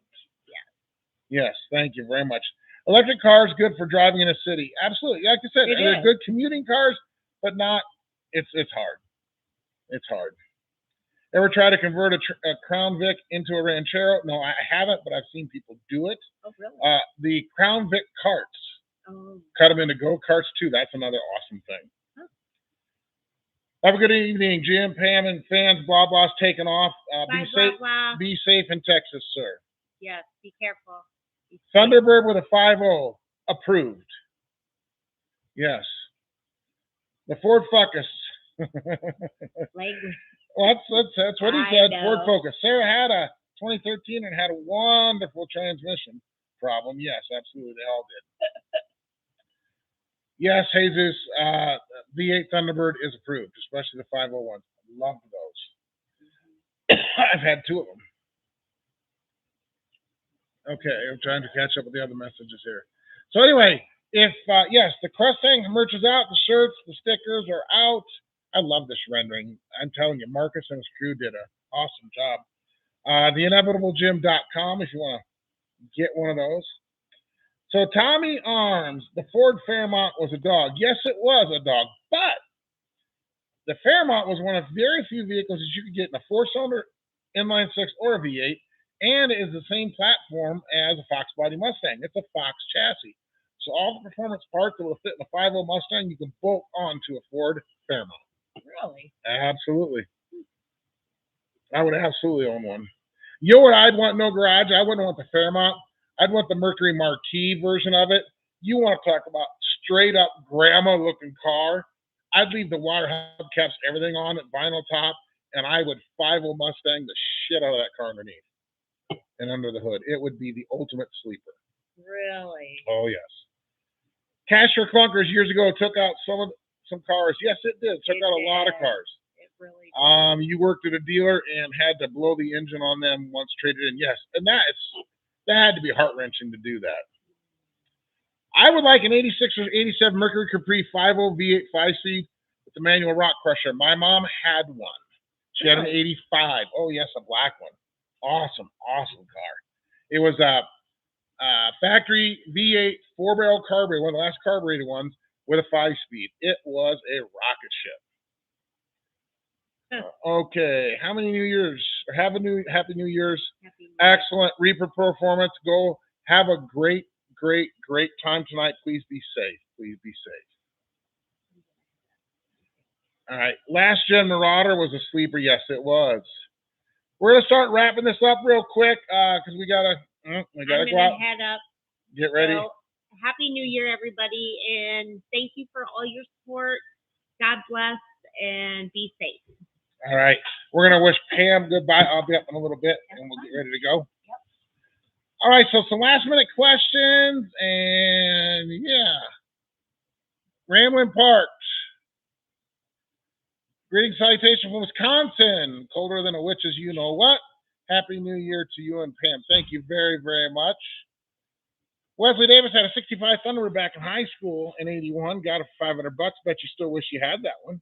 Yes, thank you very much. Electric cars good for driving in a city. Absolutely. Like I said, they're good commuting cars, but not. It's hard. It's hard. Ever try to convert a Crown Vic into a Ranchero? No, I haven't, but I've seen people do it. Oh, really? The Crown Vic carts. Oh. Cut them into go-karts, too. That's another awesome thing. Huh. Have a good evening, Jim, Pam, and fans. Blah, blah's taking off. Bye, safe. Blah. Be safe in Texas, sir. Yes, be careful. Thunderbird with a 5.0. Approved. Yes. The Ford Focus. Well, that's what he said. Ford Focus. Sarah had a 2013 and had a wonderful transmission problem. Yes, absolutely. They all did. Yes, Jesus, V8 Thunderbird is approved, especially the 501s. I love those. I've had two of them. Okay, I'm trying to catch up with the other messages here. So anyway, if, yes, the Crustang merch is out, the shirts, the stickers are out. I love this rendering. I'm telling you, Marcus and his crew did an awesome job. TheInevitableGym.com if you want to get one of those. So Tommy Arms, the Ford Fairmont was a dog. Yes, it was a dog, but the Fairmont was one of very few vehicles that you could get in a 4-cylinder inline 6 or a V8, and it is the same platform as a Fox Body Mustang. It's a Fox chassis. So all the performance parts that will fit in a 5.0 Mustang, you can bolt onto a Ford Fairmont. Really? Absolutely. I would absolutely own one. You know what I'd want? No garage. I wouldn't want the Fairmont. I'd want the Mercury Marquis version of it. You want to talk about straight up grandma looking car? I'd leave the water hubcaps, everything on it, vinyl top, and I would 5.0 Mustang the shit out of that car underneath and under the hood. It would be the ultimate sleeper. Really? Oh yes. Cash for Clunkers years ago took out some cars. Yes, it did. Took out a lot of cars. It really did. You worked at a dealer and had to blow the engine on them once traded in. Yes, and that had to be heart-wrenching to do that. I would like an 86 or 87 Mercury Capri 5.0 V8 5-speed with the manual rock crusher. My mom had one. She had an 85. Oh, yes, a black one. Awesome, awesome car. It was a factory V8 4-barrel carburetor, one of the last carbureted ones, with a 5-speed. It was a rocket ship. Okay, how many New Year's? Happy New Year's. Excellent Reaper performance. Go have a great time tonight. Please be safe. Please be safe. All right, Last Gen Marauder was a sleeper. Yes, it was. We're gonna start wrapping this up real quick because we gotta go out. Head up. Get ready. So, Happy New Year, everybody, and thank you for all your support. God bless, and be safe. All right. We're going to wish Pam goodbye. I'll be up in a little bit, and we'll get ready to go. Yep. All right, so some last-minute questions, and, yeah. Ramblin' Parks. Greetings, salutation from Wisconsin. Colder than a witch's you-know-what. Happy New Year to you and Pam. Thank you very, very much. Wesley Davis had a 65 Thunderbird back in high school in 81. Got it for $500. Bet you still wish you had that one.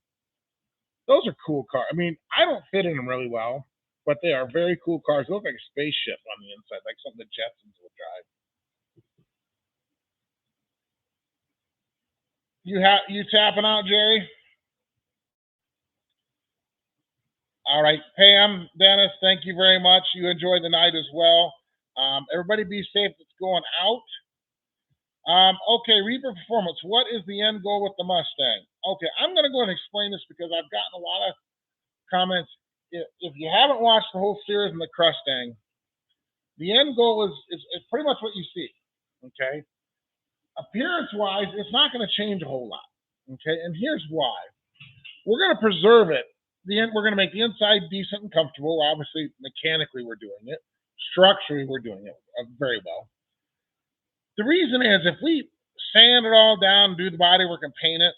Those are cool cars. I mean, I don't fit in them really well, but they are very cool cars. They look like a spaceship on the inside, like something the Jetsons would drive. You tapping out, Jerry? All right, Pam, Dennis, thank you very much. You enjoy the night as well. Everybody be safe that's going out. Okay, Reaper Performance. What is the end goal with the Mustang? Okay, I'm going to go ahead and explain this because I've gotten a lot of comments. If you haven't watched the whole series in the Crustang, the end goal is pretty much what you see. Okay, appearance-wise, it's not going to change a whole lot. Okay, and here's why. We're going to preserve it. We're going to make the inside decent and comfortable. Obviously, mechanically, we're doing it. Structurally, we're doing it very well. The reason is if we sand it all down, do the bodywork, and paint it,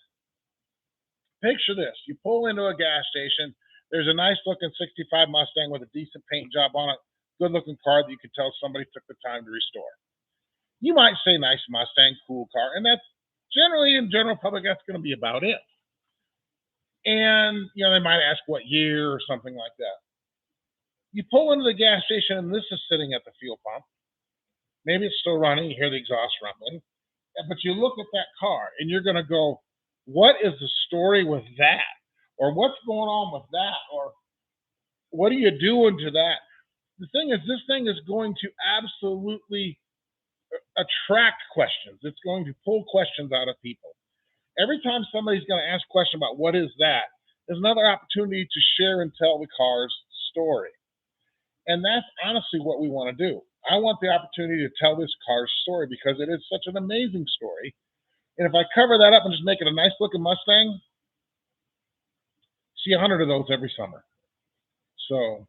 picture this. You pull into a gas station. There's a nice-looking 65 Mustang with a decent paint job on it. Good-looking car that you could tell somebody took the time to restore. You might say nice Mustang, cool car, and that's generally, in general public, that's going to be about it. And, they might ask what year or something like that. You pull into the gas station, and this is sitting at the fuel pump. Maybe it's still running. You hear the exhaust rumbling. But you look at that car, and you're going to go, what is the story with that? Or what's going on with that? Or what are you doing to that? The thing is, this thing is going to absolutely attract questions. It's going to pull questions out of people. Every time somebody's going to ask a question about what is that, there's another opportunity to share and tell the car's story. And that's honestly what we want to do. I want the opportunity to tell this car's story because it is such an amazing story. And if I cover that up and just make it a nice looking Mustang, see 100 of those every summer. So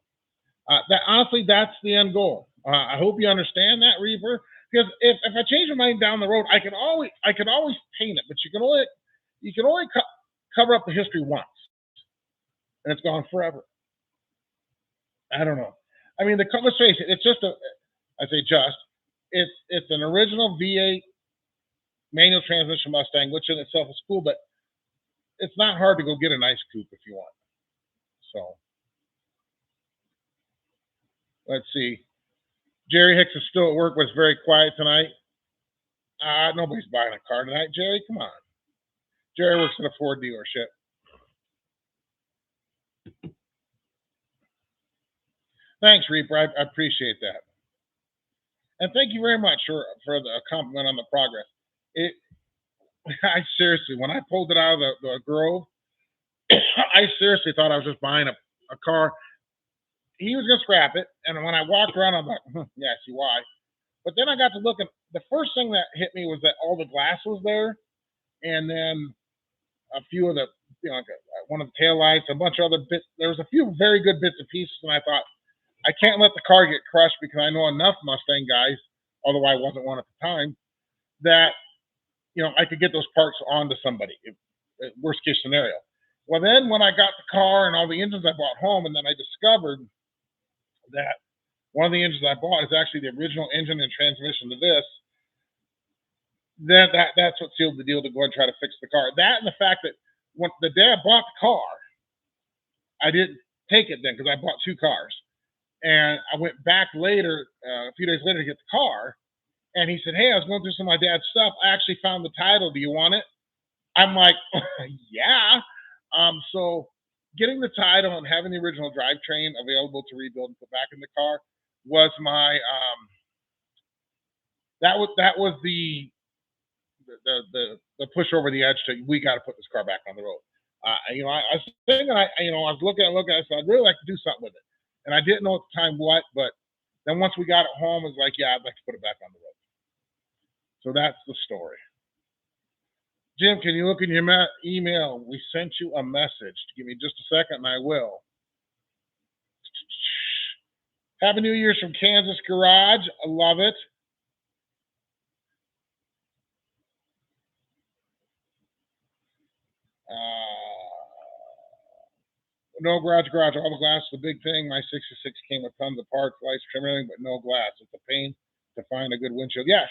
honestly, that's the end goal. I hope you understand that, Reaper. Because if I change my mind down the road, I can always paint it, but you can only cover up the history once, and it's gone forever. I don't know. I mean, let's face it, it's just it's an original V8 manual transmission Mustang, which in itself is cool, but it's not hard to go get a nice coupe if you want. So let's see. Jerry Hicks is still at work, but it's very quiet tonight. Nobody's buying a car tonight, Jerry. Come on. Jerry works at a Ford dealership. Thanks, Reaper. I appreciate that. And thank you very much for the compliment on the progress. I seriously, when I pulled it out of the Grove, I seriously thought I was just buying a car. He was going to scrap it. And when I walked around, I'm like, yeah, I see why. But then I got to look at the first thing that hit me was that all the glass was there. And then a few of the, like one of the taillights, a bunch of other bits. There was a few very good bits and pieces. And I thought, I can't let the car get crushed because I know enough Mustang guys, although I wasn't one at the time, that, I could get those parts onto somebody. Worst case scenario. Well, then when I got the car and all the engines I bought home, and then I discovered that one of the engines I bought is actually the original engine and transmission to this, then that's what sealed the deal to go and try to fix the car. That and the fact that when the day I bought the car, I didn't take it then because I bought two cars. And I went back later, a few days later, to get the car. And he said, hey, I was going through some of my dad's stuff. I actually found the title. Do you want it? I'm like, yeah. So getting the title and having the original drivetrain available to rebuild and put back in the car was my that was the push over the edge to, we got to put this car back on the road. I was thinking, I was looking at it, so I'd really like to do something with it. And I didn't know at the time what, but then once we got it home, it was like, yeah, I'd like to put it back on the road. So that's the story. Jim, can you look in your email? We sent you a message. Give me just a second and I will. Happy New Year's from Kansas Garage. I love it. No garage, all the glass is the big thing. My 66 came with tons of parts, lights, trim, everything, but no glass. It's a pain to find a good windshield. Yes,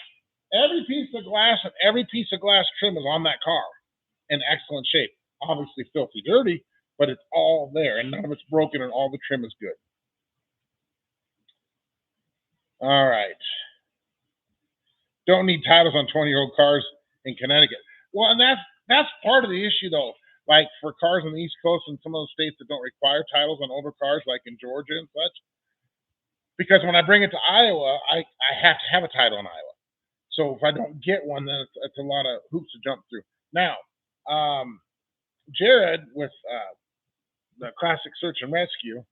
every piece of glass and every piece of glass trim is on that car in excellent shape. Obviously filthy dirty, but it's all there, and none of it's broken, and all the trim is good. All right. Don't need titles on 20-year-old cars in Connecticut. Well, and that's part of the issue, though. Like for cars on the East Coast and some of those states that don't require titles on older cars, like in Georgia and such, because when I bring it to Iowa, I have to have a title in Iowa. So if I don't get one, then it's a lot of hoops to jump through. Now, Jared with the Classic Search and Rescue,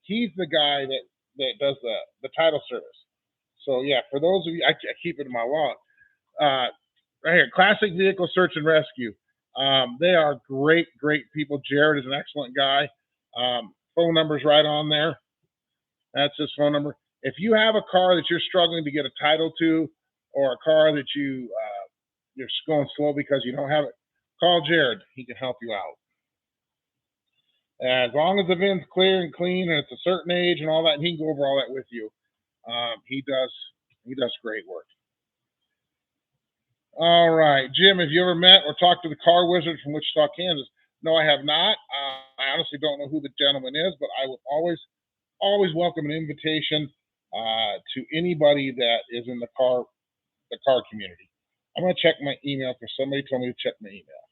he's the guy that does the title service. So yeah, for those of you, I keep it in my wallet. Right here, Classic Vehicle Search and Rescue. They are great people. Jared is an excellent guy. Phone number's right on there. That's his phone number. If you have a car that you're struggling to get a title to, or a car that you're going slow because you don't have it, call Jared. He can help you out. As long as the VIN's clear and clean and it's a certain age and all that, and he can go over all that with you. He does great work. All right, Jim, have you ever met or talked to the car wizard from Wichita, Kansas? No, I have not. I honestly don't know who the gentleman is, but I will always welcome an invitation to anybody that is in the car community. I'm going to check my email because somebody told me to check my email.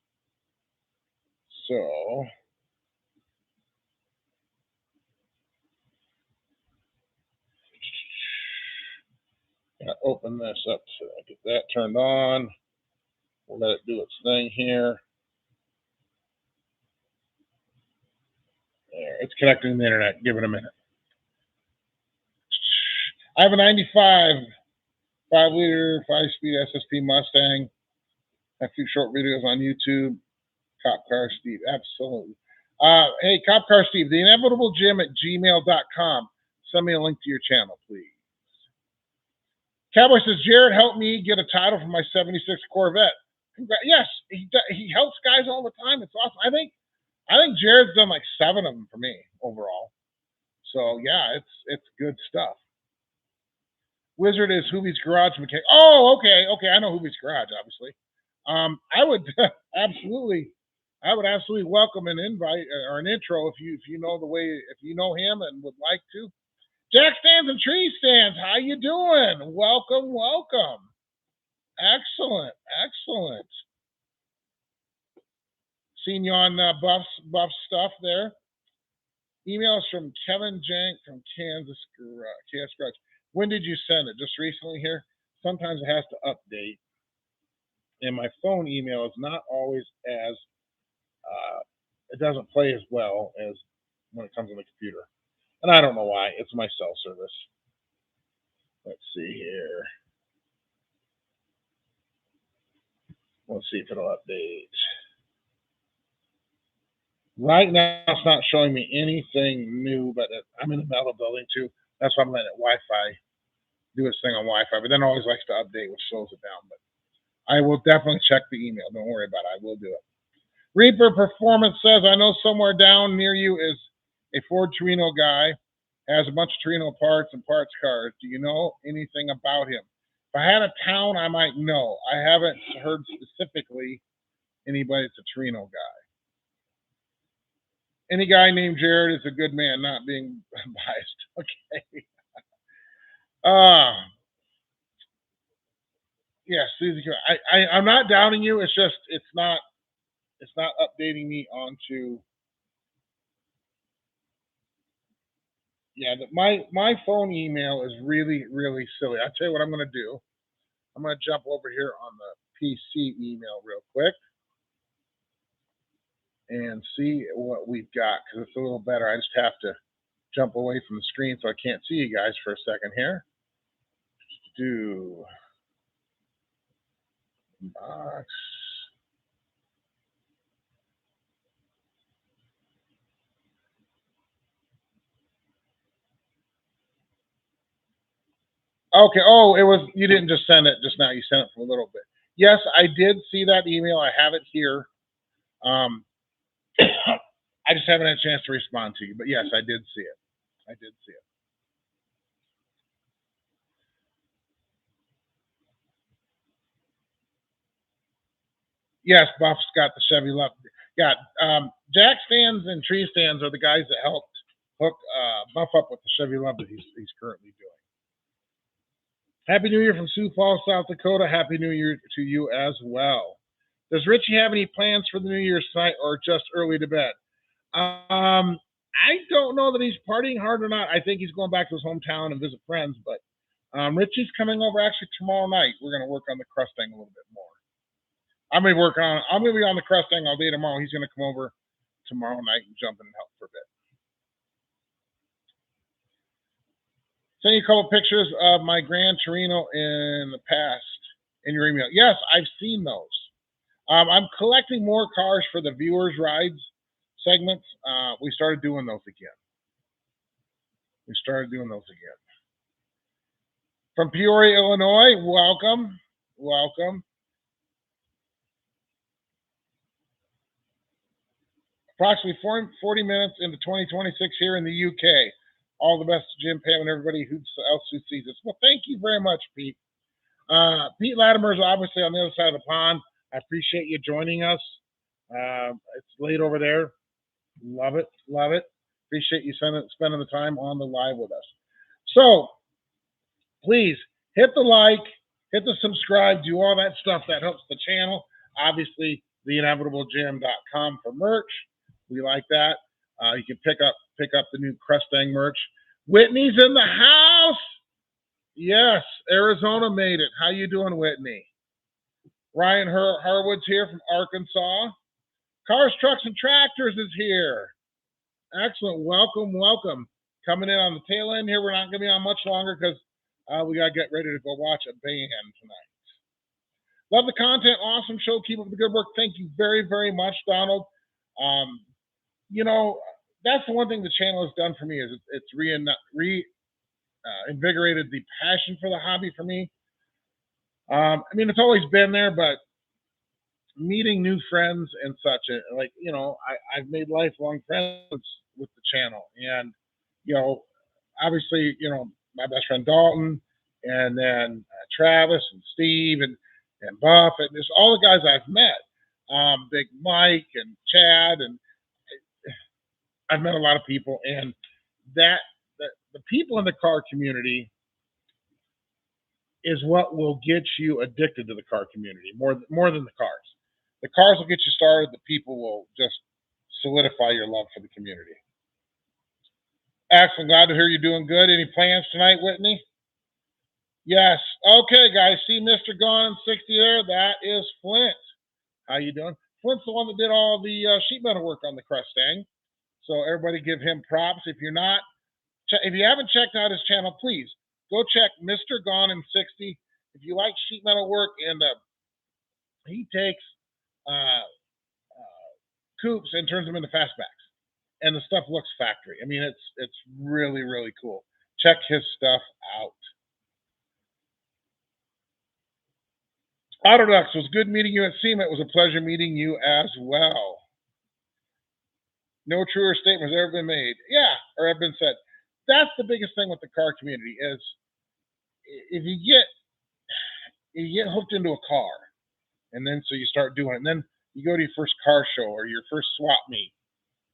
So, I open this up so I get that turned on. We'll let it do its thing here. There, it's connecting to the internet. Give it a minute. I have a 95 5-liter 5-speed SSP Mustang. I have a few short videos on YouTube. Cop Car Steve, absolutely. Hey, Cop Car Steve, the inevitable Jim at gmail.com. Send me a link to your channel, please. Cowboy says, Jared, help me get a title for my 76 Corvette. Yes, he helps guys all the time. It's awesome. I think Jared's done like 7 of them for me overall. So yeah, it's good stuff. Wizard is Hoobie's Garage Mechanic. Oh, okay. I know Hoobie's Garage, obviously. I would absolutely welcome an invite or an intro if you know him and would like to. Jack Stands and Tree Stands, how you doing? Welcome. Excellent. Seen you on Buff stuff there. Emails from Kevin Jank from Kansas Garage. When did you send it? Just recently here? Sometimes it has to update. And my phone email is not always as, it doesn't play as well as when it comes on the computer. And I don't know why. It's my cell service. Let's see here. Let's see if it'll update. Right now, it's not showing me anything new, but I'm in a metal building too. That's why I'm letting it Wi-Fi do its thing on Wi-Fi. But then it always likes to update, which slows it down. But I will definitely check the email. Don't worry about it. I will do it. Reaper Performance says, I know somewhere down near you is a Ford Torino guy, has a bunch of Torino parts and parts cars. Do you know anything about him? If I had a town, I might know. I haven't heard specifically anybody that's a Torino guy. Any guy named Jared is a good man, not being biased. Okay. Yes, Susie. I'm not doubting you. It's just it's not updating me onto. Yeah, my phone email is really silly. I'll tell you what I'm going to do. I'm going to jump over here on the PC email real quick and see what we've got because it's a little better. I just have to jump away from the screen so I can't see you guys for a second here. Do box. Okay. Oh, it was you didn't just send it just now. You sent it for a little bit. Yes, I did see that email. I have it here. I just haven't had a chance to respond to you, but yes, I did see it. Yes, Buff's got the Chevy Love. Yeah, Jack Stands and Tree Stands are the guys that helped hook Buff up with the Chevy Love that he's currently doing. Happy New Year from Sioux Falls, South Dakota. Happy New Year to you as well. Does Richie have any plans for the New Year's tonight or just early to bed? I don't know that he's partying hard or not. I think he's going back to his hometown and visit friends, but Richie's coming over actually tomorrow night. We're going to work on the crusting a little bit more. I'm going to be on the crusting all day tomorrow. He's going to come over tomorrow night and jump in and help for a bit. Send you a couple pictures of my Gran Torino in the past in your email. Yes, I've seen those. I'm collecting more cars for the viewers' rides segments. We started doing those again. From Peoria, Illinois, welcome. Approximately 40 minutes into 2026 here in the UK. All the best to Jim, Pam, and everybody else who sees this. Well, thank you very much, Pete. Pete Latimer is obviously on the other side of the pond. I appreciate you joining us. It's late over there. Love it. Appreciate you spending the time on the live with us. So, please hit the like, hit the subscribe, do all that stuff that helps the channel. Obviously, theinevitablejam.com for merch. We like that. You can pick up the new Crustang merch. Whitney's in the house. Yes, Arizona made it. How you doing, Whitney? Ryan Harwood's here from Arkansas. Cars, Trucks, and Tractors is here. Excellent. Welcome. Coming in on the tail end here. We're not going to be on much longer because we got to get ready to go watch a band tonight. Love the content. Awesome show. Keep up the good work. Thank you very, very much, Donald. That's the one thing the channel has done for me is it's invigorated the passion for the hobby for me. It's always been there, but meeting new friends and such, I've made lifelong friends with the channel, and obviously, my best friend Dalton, and then Travis and Steve and Buff, and just all the guys I've met, Big Mike and Chad, and I've met a lot of people, and the people in the car community is what will get you addicted to the car community more than the cars. The cars will get you started. The people will just solidify your love for the community. Excellent. Glad to hear you're doing good. Any plans tonight, Whitney? Yes. Okay, guys. See Mr. Gone in 60 there? That is Flint. How you doing? Flint's the one that did all the sheet metal work on the Crustang. So everybody give him props. If you haven't checked out his channel, please go check Mr. Gone in 60. If you like sheet metal work, and he takes coupes and turns them into fastbacks, and the stuff looks factory. It's really, really cool. Check his stuff out. Autodux, was good meeting you at SEMA. It was a pleasure meeting you as well. No truer statement has ever been made. Yeah, or have been said. That's the biggest thing with the car community is if you get hooked into a car, and then so you start doing it, and then you go to your first car show or your first swap meet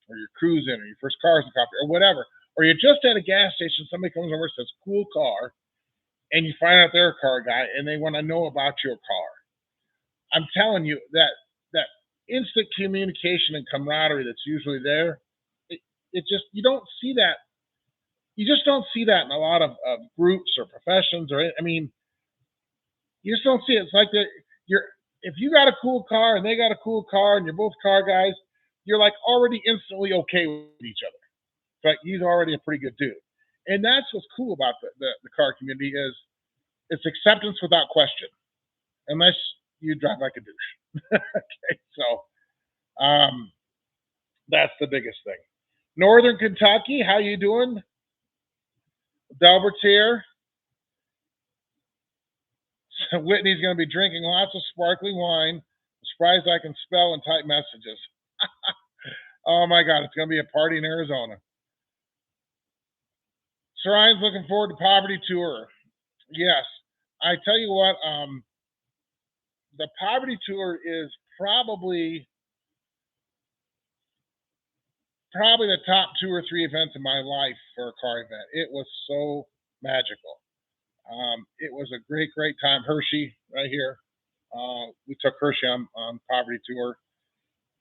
or your cruise in or your first cars and coffee or whatever, or you're just at a gas station, somebody comes over and says, cool car, and you find out they're a car guy and they want to know about your car. I'm telling you that instant communication and camaraderie that's usually there, it just, you don't see that. You just don't see that in a lot of groups or professions or, you just don't see it. It's like if you got a cool car and they got a cool car and you're both car guys, you're like already instantly okay with each other. It's like he's already a pretty good dude. And that's what's cool about the car community is it's acceptance without question, unless you drive like a douche. Okay, so that's the biggest thing. Northern Kentucky, how you doing? Delbert's here. Whitney's going to be drinking lots of sparkling wine. I'm surprised I can spell and type messages. Oh my God, it's going to be a party in Arizona. Sir Ryan's looking forward to Poverty Tour. Yes, I tell you what, the Poverty Tour is probably the top 2 or 3 events in my life for a car event. It was so magical. It was a great, great time. Hershey, right here. We took Hershey on Poverty Tour.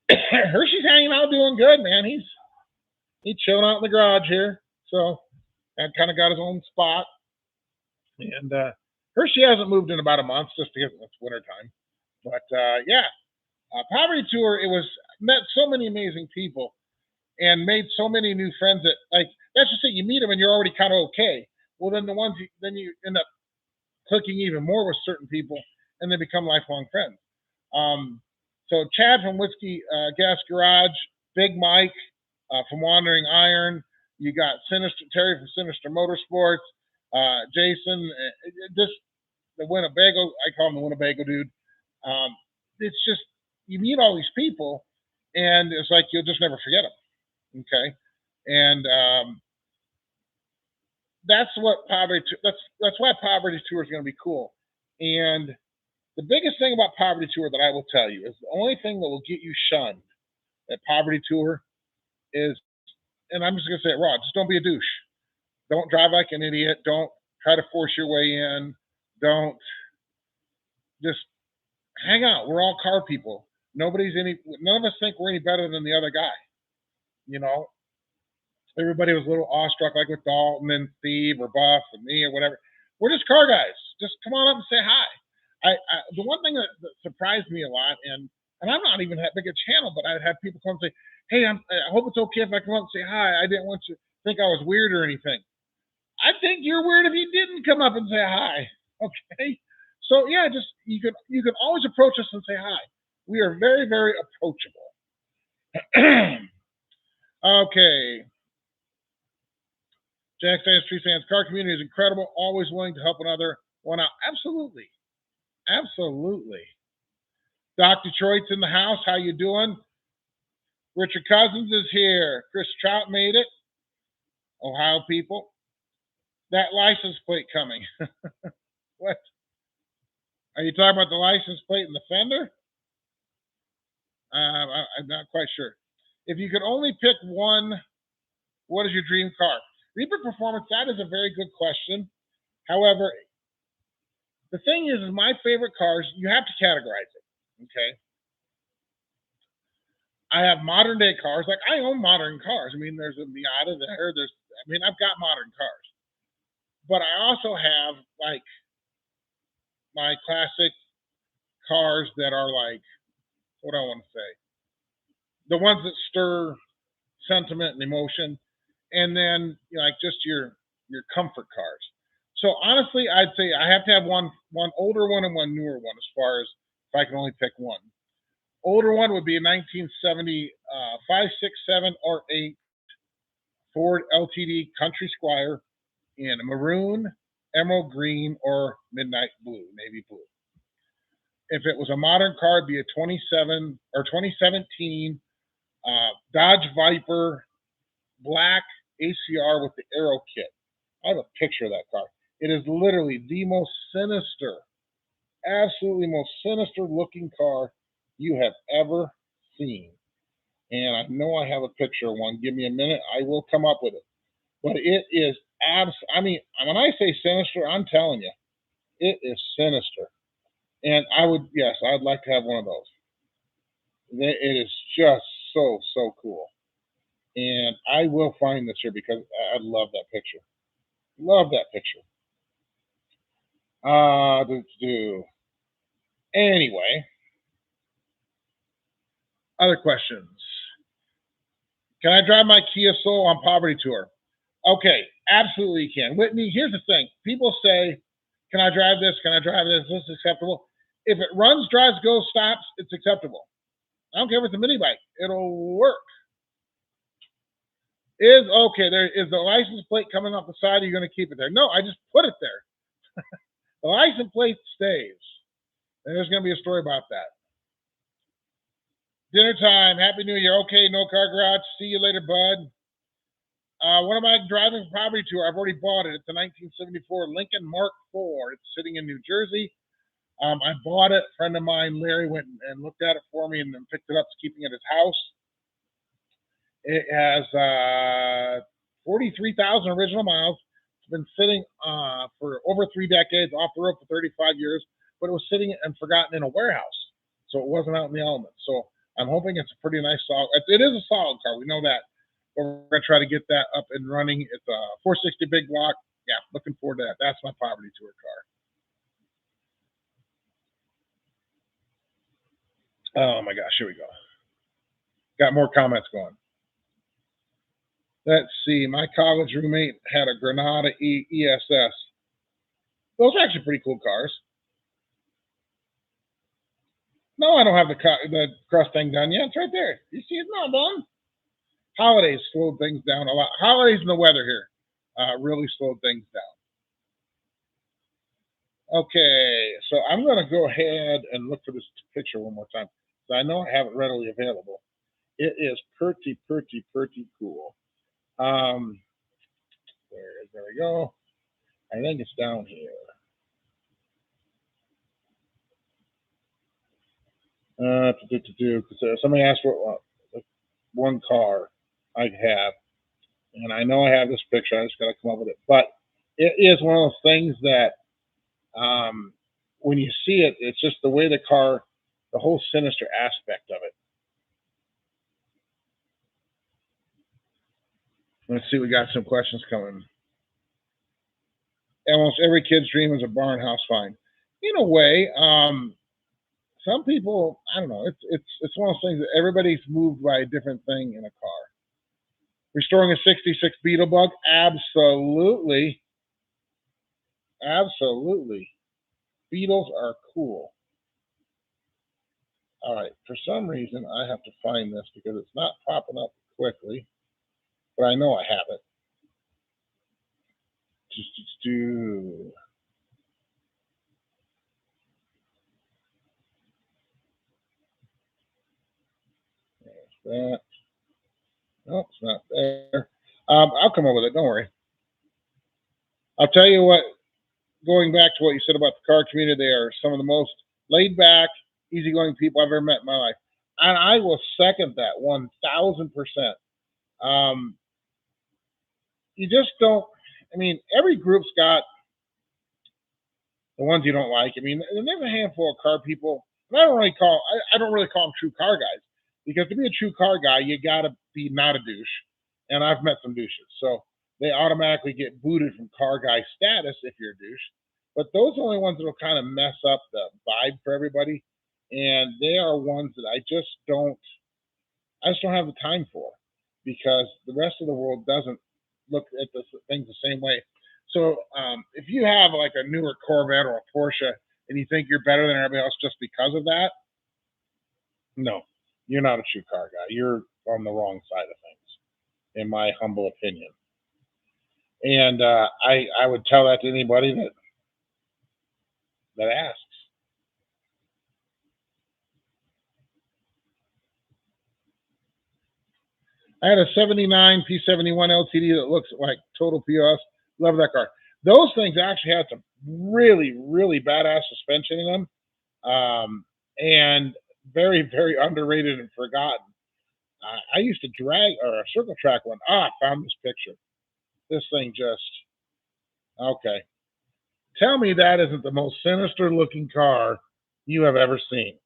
Hershey's hanging out, doing good, man. He's chilling out in the garage here. So that kind of got his own spot. And Hershey hasn't moved in about a month, just because it's wintertime. But yeah, Poverty Tour. It was met so many amazing people and made so many new friends that, like, that's just it. You meet them and you're already kind of okay. Well, then then you end up clicking even more with certain people, and they become lifelong friends. So Chad from Whiskey Gas Garage, Big Mike from Wandering Iron, you got Sinister Terry from Sinister Motorsports, Jason, just the Winnebago. I call him the Winnebago dude. It's just, you meet all these people, and it's like you'll just never forget them. Okay, and that's what poverty. That's why Poverty Tour is going to be cool. And the biggest thing about Poverty Tour that I will tell you is the only thing that will get you shunned at Poverty Tour is, and I'm just going to say it raw, just don't be a douche. Don't drive like an idiot. Don't try to force your way in. Don't just hang out. We're all car people. None of us think we're any better than the other guy. You know, everybody was a little awestruck, like with Dalton and Steve or Buff and me or whatever. We're just car guys. Just come on up and say hi. The one thing that surprised me a lot, and I'm not even that big a channel, but I'd have people come and say, "Hey, I hope it's okay if I come up and say hi. I didn't want you to think I was weird or anything." I think you're weird if you didn't come up and say hi. Okay, so yeah, just you can always approach us and say hi. We are very, very approachable. Okay. Jack fans, Tree fans, car community is incredible. Always willing to help another one out. Absolutely. Absolutely. Doc Detroit's in the house. How you doing? Richard Cousins is here. Chris Trout made it. Ohio people. That license plate coming. What? Are you talking about the license plate and the fender? I'm not quite sure. If you could only pick one, what is your dream car? Reaper Performance, that is a very good question. However, the thing is my favorite cars, you have to categorize it. Okay. I have modern day cars. Like, I own modern cars. I mean, there's a Miata there. I've got modern cars. But I also have, like, my classic cars that are, like, what do I want to say? The ones that stir sentiment and emotion. And then, you know, like, just your comfort cars. So honestly, I'd say I have to have one older one and one newer one, as far as if I can only pick one. Older one would be a 1970 5, 6, 7, or 8 Ford LTD Country Squire in maroon, emerald green, or midnight blue, navy blue. If it was a modern car, it'd be a 2017 Dodge Viper black ACR with the aero kit. I have a picture of that car. It is literally the most sinister, absolutely most sinister looking car you have ever seen. And I know I have a picture of one. Give me a minute. I will come up with it. But it is when I say sinister, I'm telling you, it is sinister. And I'd like to have one of those. It is just so, so cool. And I will find this here because I love that picture. Love that picture. Anyway, other questions. Can I drive my Kia Soul on Poverty Tour? Okay, absolutely you can. Whitney, here's the thing. People say, can I drive this? Can I drive this? Is this acceptable? If it runs, drives, goes, stops, it's acceptable. I don't care if it's a mini bike. It'll work. There is the license plate coming off the side? Are you going to keep it there? No, I just put it there. The license plate stays. And there's going to be a story about that. Dinner time. Happy New Year. Okay, no car garage. See you later, bud. What am I driving for Poverty Tour? I've already bought it. It's a 1974 Lincoln Mark IV. It's sitting in New Jersey. I bought it. A friend of mine, Larry, went and looked at it for me and then picked it up, keeping it at his house. It has 43,000 original miles, It's been sitting for over 3 decades, off the road for 35 years, but it was sitting and forgotten in a warehouse, so it wasn't out in the elements. So I'm hoping it's a pretty nice solid. It is a solid car, we know that, but we're gonna try to get that up and running. It's a 460 big block. Yeah, looking forward to that. That's my poverty tour car. Oh my gosh, here we go. Got more comments going. Let's see. My college roommate had a Granada ESS. Those are actually pretty cool cars. No, I don't have the crust thing done yet. It's right there. You see, it's not done. Holidays slowed things down a lot. Holidays and the weather here really slowed things down. Okay, so I'm going to go ahead and look for this picture one more time. So I know I have it readily available. It is pretty, pretty, pretty cool. There we go. I think it's down here. Somebody asked what one car I have, and I know I have this picture. I just got to come up with it. But it is one of those things that when you see it, it's just the way the car, the whole sinister aspect of it. Let's see, we got some questions coming. Almost every kid's dream is a barn house find. In a way, some people, I don't know. It's one of those things that everybody's moved by a different thing in a car. Restoring a '66 Beetlebug, absolutely, absolutely. Beetles are cool. All right, for some reason I have to find this because it's not popping up quickly, but I know I have it. There's that. No, it's not there. I'll come up with it. Don't worry. I'll tell you what. Going back to what you said about the car community, they are some of the most laid back, easygoing people I've ever met in my life, and I will second that 1,000%. You just don't. I mean, every group's got the ones you don't like. I mean, there's a handful of car people. And I don't really call them true car guys, because to be a true car guy, you gotta be not a douche. And I've met some douches, so they automatically get booted from car guy status if you're a douche. But those are the only ones that will kind of mess up the vibe for everybody, and they are ones that I just don't have the time for, because the rest of the world doesn't look at the things the same way. So if you have like a newer Corvette or a Porsche and you think you're better than everybody else just because of that, no, you're not a true car guy. You're on the wrong side of things, in my humble opinion. And I would tell that to anybody that asks. I had a '79 P71 LTD that looks like total POS. Love that car. Those things actually had some really, really badass suspension in them, and very, very underrated and forgotten. I used to drag or a circle track one. I found this picture. This thing just okay. Tell me that isn't the most sinister looking car you have ever seen.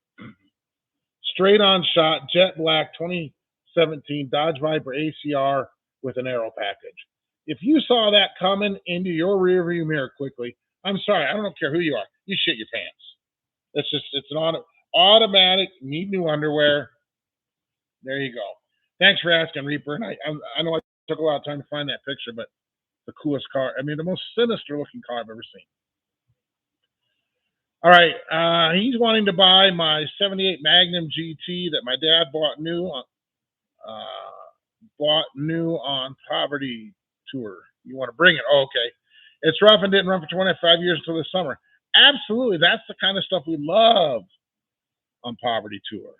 Straight on shot, jet black, 2017 Dodge Viper ACR with an aero package. If you saw that coming into your rearview mirror quickly, I'm sorry, I don't care who you are, you shit your pants. It's an automatic, need new underwear. There you go. Thanks for asking, Reaper. And I know I took a lot of time to find that picture, but the coolest car, I mean, the most sinister looking car I've ever seen. All right, he's wanting to buy my '78 Magnum GT that my dad bought new on Poverty Tour. You want to bring it? Oh, okay. It's rough and didn't run for 25 years until this summer. Absolutely, that's the kind of stuff we love on Poverty Tour.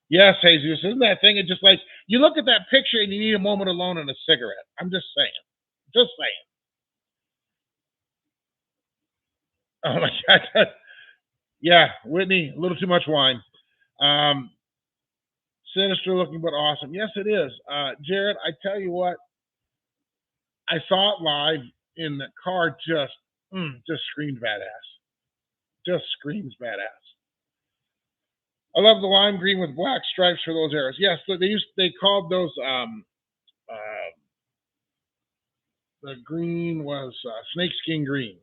Yes, Jesus, isn't that thing? It's just like you look at that picture and you need a moment alone and a cigarette. I'm just saying. Just saying. Oh my God. Yeah, Whitney, a little too much wine. Sinister looking, but awesome. Yes, it is. Jared, I tell you what, I saw it live. in the car just screamed badass. Just screams badass. I love the lime green with black stripes for those arrows. Yes, they called those the green was snakeskin green.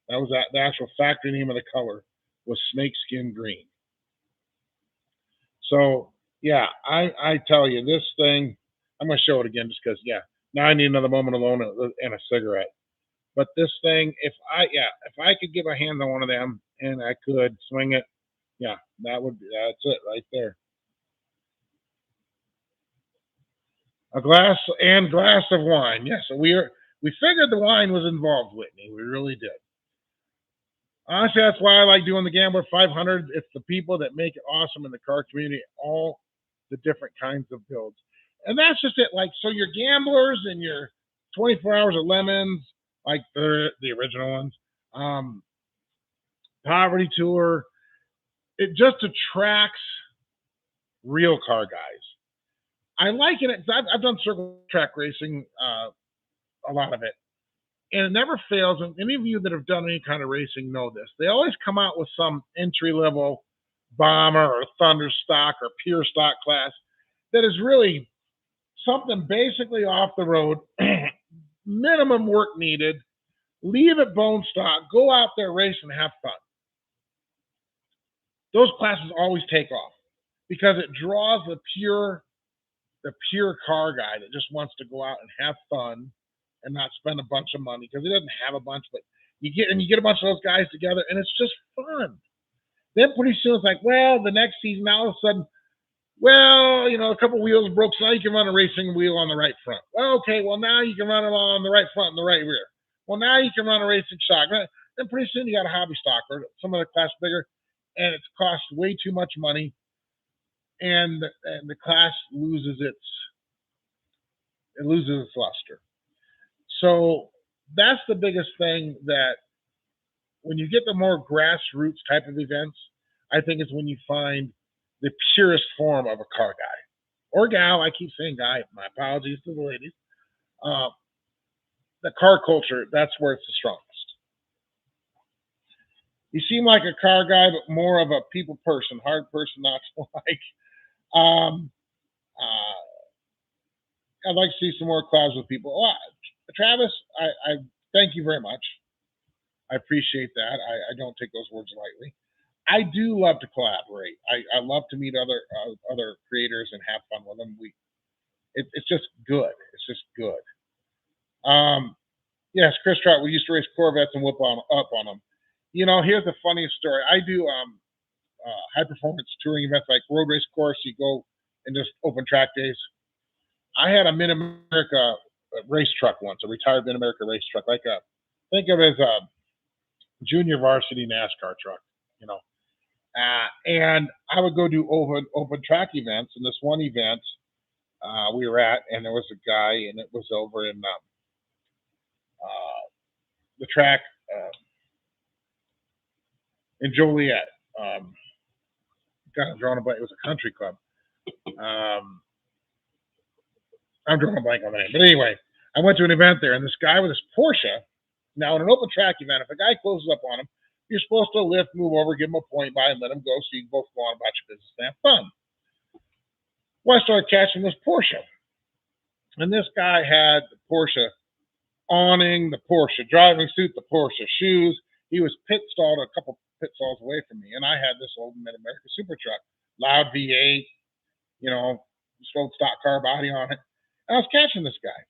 That was the actual factory name of the color was snakeskin green. So yeah, I tell you, this thing, I'm gonna show it again just because now I need another moment alone and a cigarette. But this thing, if I could give a hand on one of them and I could swing it, that's it right there. A glass of wine. Yes, we figured the wine was involved, Whitney. We really did. Honestly, that's why I like doing the Gambler 500. It's the people that make it awesome in the car community, all the different kinds of builds. And that's just it. Like, so your Gamblers and your 24 Hours of Lemons, like the original ones, Poverty Tour, it just attracts real car guys. I like it. I've done circle track racing, a lot of it. And it never fails. And any of you that have done any kind of racing know this. They always come out with some entry-level bomber or thunder stock or pure stock class that is really something basically off the road, minimum work needed, leave it bone stock, go out there, race, and have fun. Those classes always take off because it draws the pure car guy that just wants to go out and have fun and not spend a bunch of money because he doesn't have a bunch, but you get a bunch of those guys together and it's just fun. Then pretty soon it's like, well, the next season, all of a sudden, well, a couple wheels broke, so now you can run a racing wheel on the right front. Well, okay, well, now you can run it on the right front and the right rear. Well, now you can run a racing stock. Then pretty soon you got a hobby stock or some other class bigger, and it's cost way too much money, and the class loses its luster. So that's the biggest thing, that when you get the more grassroots type of events, I think is when you find the purest form of a car guy or gal. I keep saying guy. My apologies to the ladies. The car culture, that's where it's the strongest. You seem like a car guy, but more of a people person, hard person not to like. I'd like to see some more collabs with people. Travis, I thank you very much. I appreciate that. I don't take those words lightly. I do love to collaborate. I love to meet other creators and have fun with them. It's just good. It's just good. Yes, Chris Trout. We used to race Corvettes and up on them. Here's the funniest story. I do high performance touring events like road race course. You go and just open track days. I had a Mid America race truck once, a retired Mid America race truck, think of it as a junior varsity NASCAR truck, and I would go do open track events. And this one event we were at, and there was a guy, and it was over in the track in Joliet. Kind of drawing a blank. It was a country club. I'm drawing a blank on the name. But anyway, I went to an event there, and this guy with his Porsche. Now, in an open track event, if a guy closes up on him, you're supposed to lift, move over, give him a point by, and let him go so you can both go on about your business and have fun. Well, I started catching this Porsche. And this guy had the Porsche awning, the Porsche driving suit, the Porsche shoes. He was pit stalled a couple pit stalls away from me. And I had this old Mid America super truck, loud V8, just old stock car body on it. And I was catching this guy.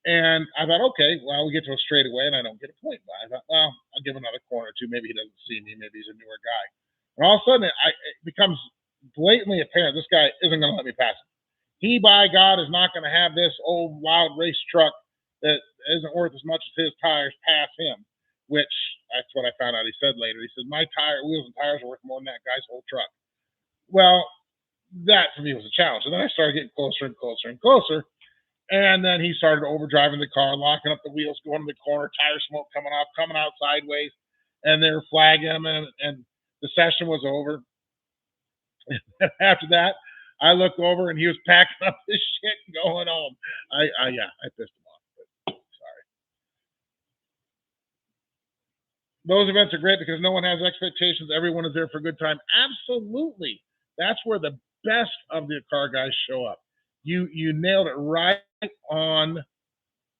And I thought, okay, well, we get to a straightaway and I don't get a point. But I thought, well, I'll give another corner or two. Maybe he doesn't see me. Maybe he's a newer guy. And all of a sudden, it becomes blatantly apparent this guy isn't going to let me pass him. He, by God, is not going to have this old wild race truck that isn't worth as much as his tires pass him, which that's what I found out he said later. He said, my wheels and tires are worth more than that guy's whole truck. Well, that for me was a challenge. And then I started getting closer and closer and closer. And then he started overdriving the car, locking up the wheels, going to the corner, tire smoke coming out sideways, and they were flagging him, and the session was over. And after that, I looked over, and he was packing up his shit and going home. I pissed him off. But sorry. those events are great because no one has expectations. Everyone is there for a good time. Absolutely. That's where the best of the car guys show up. You nailed it right on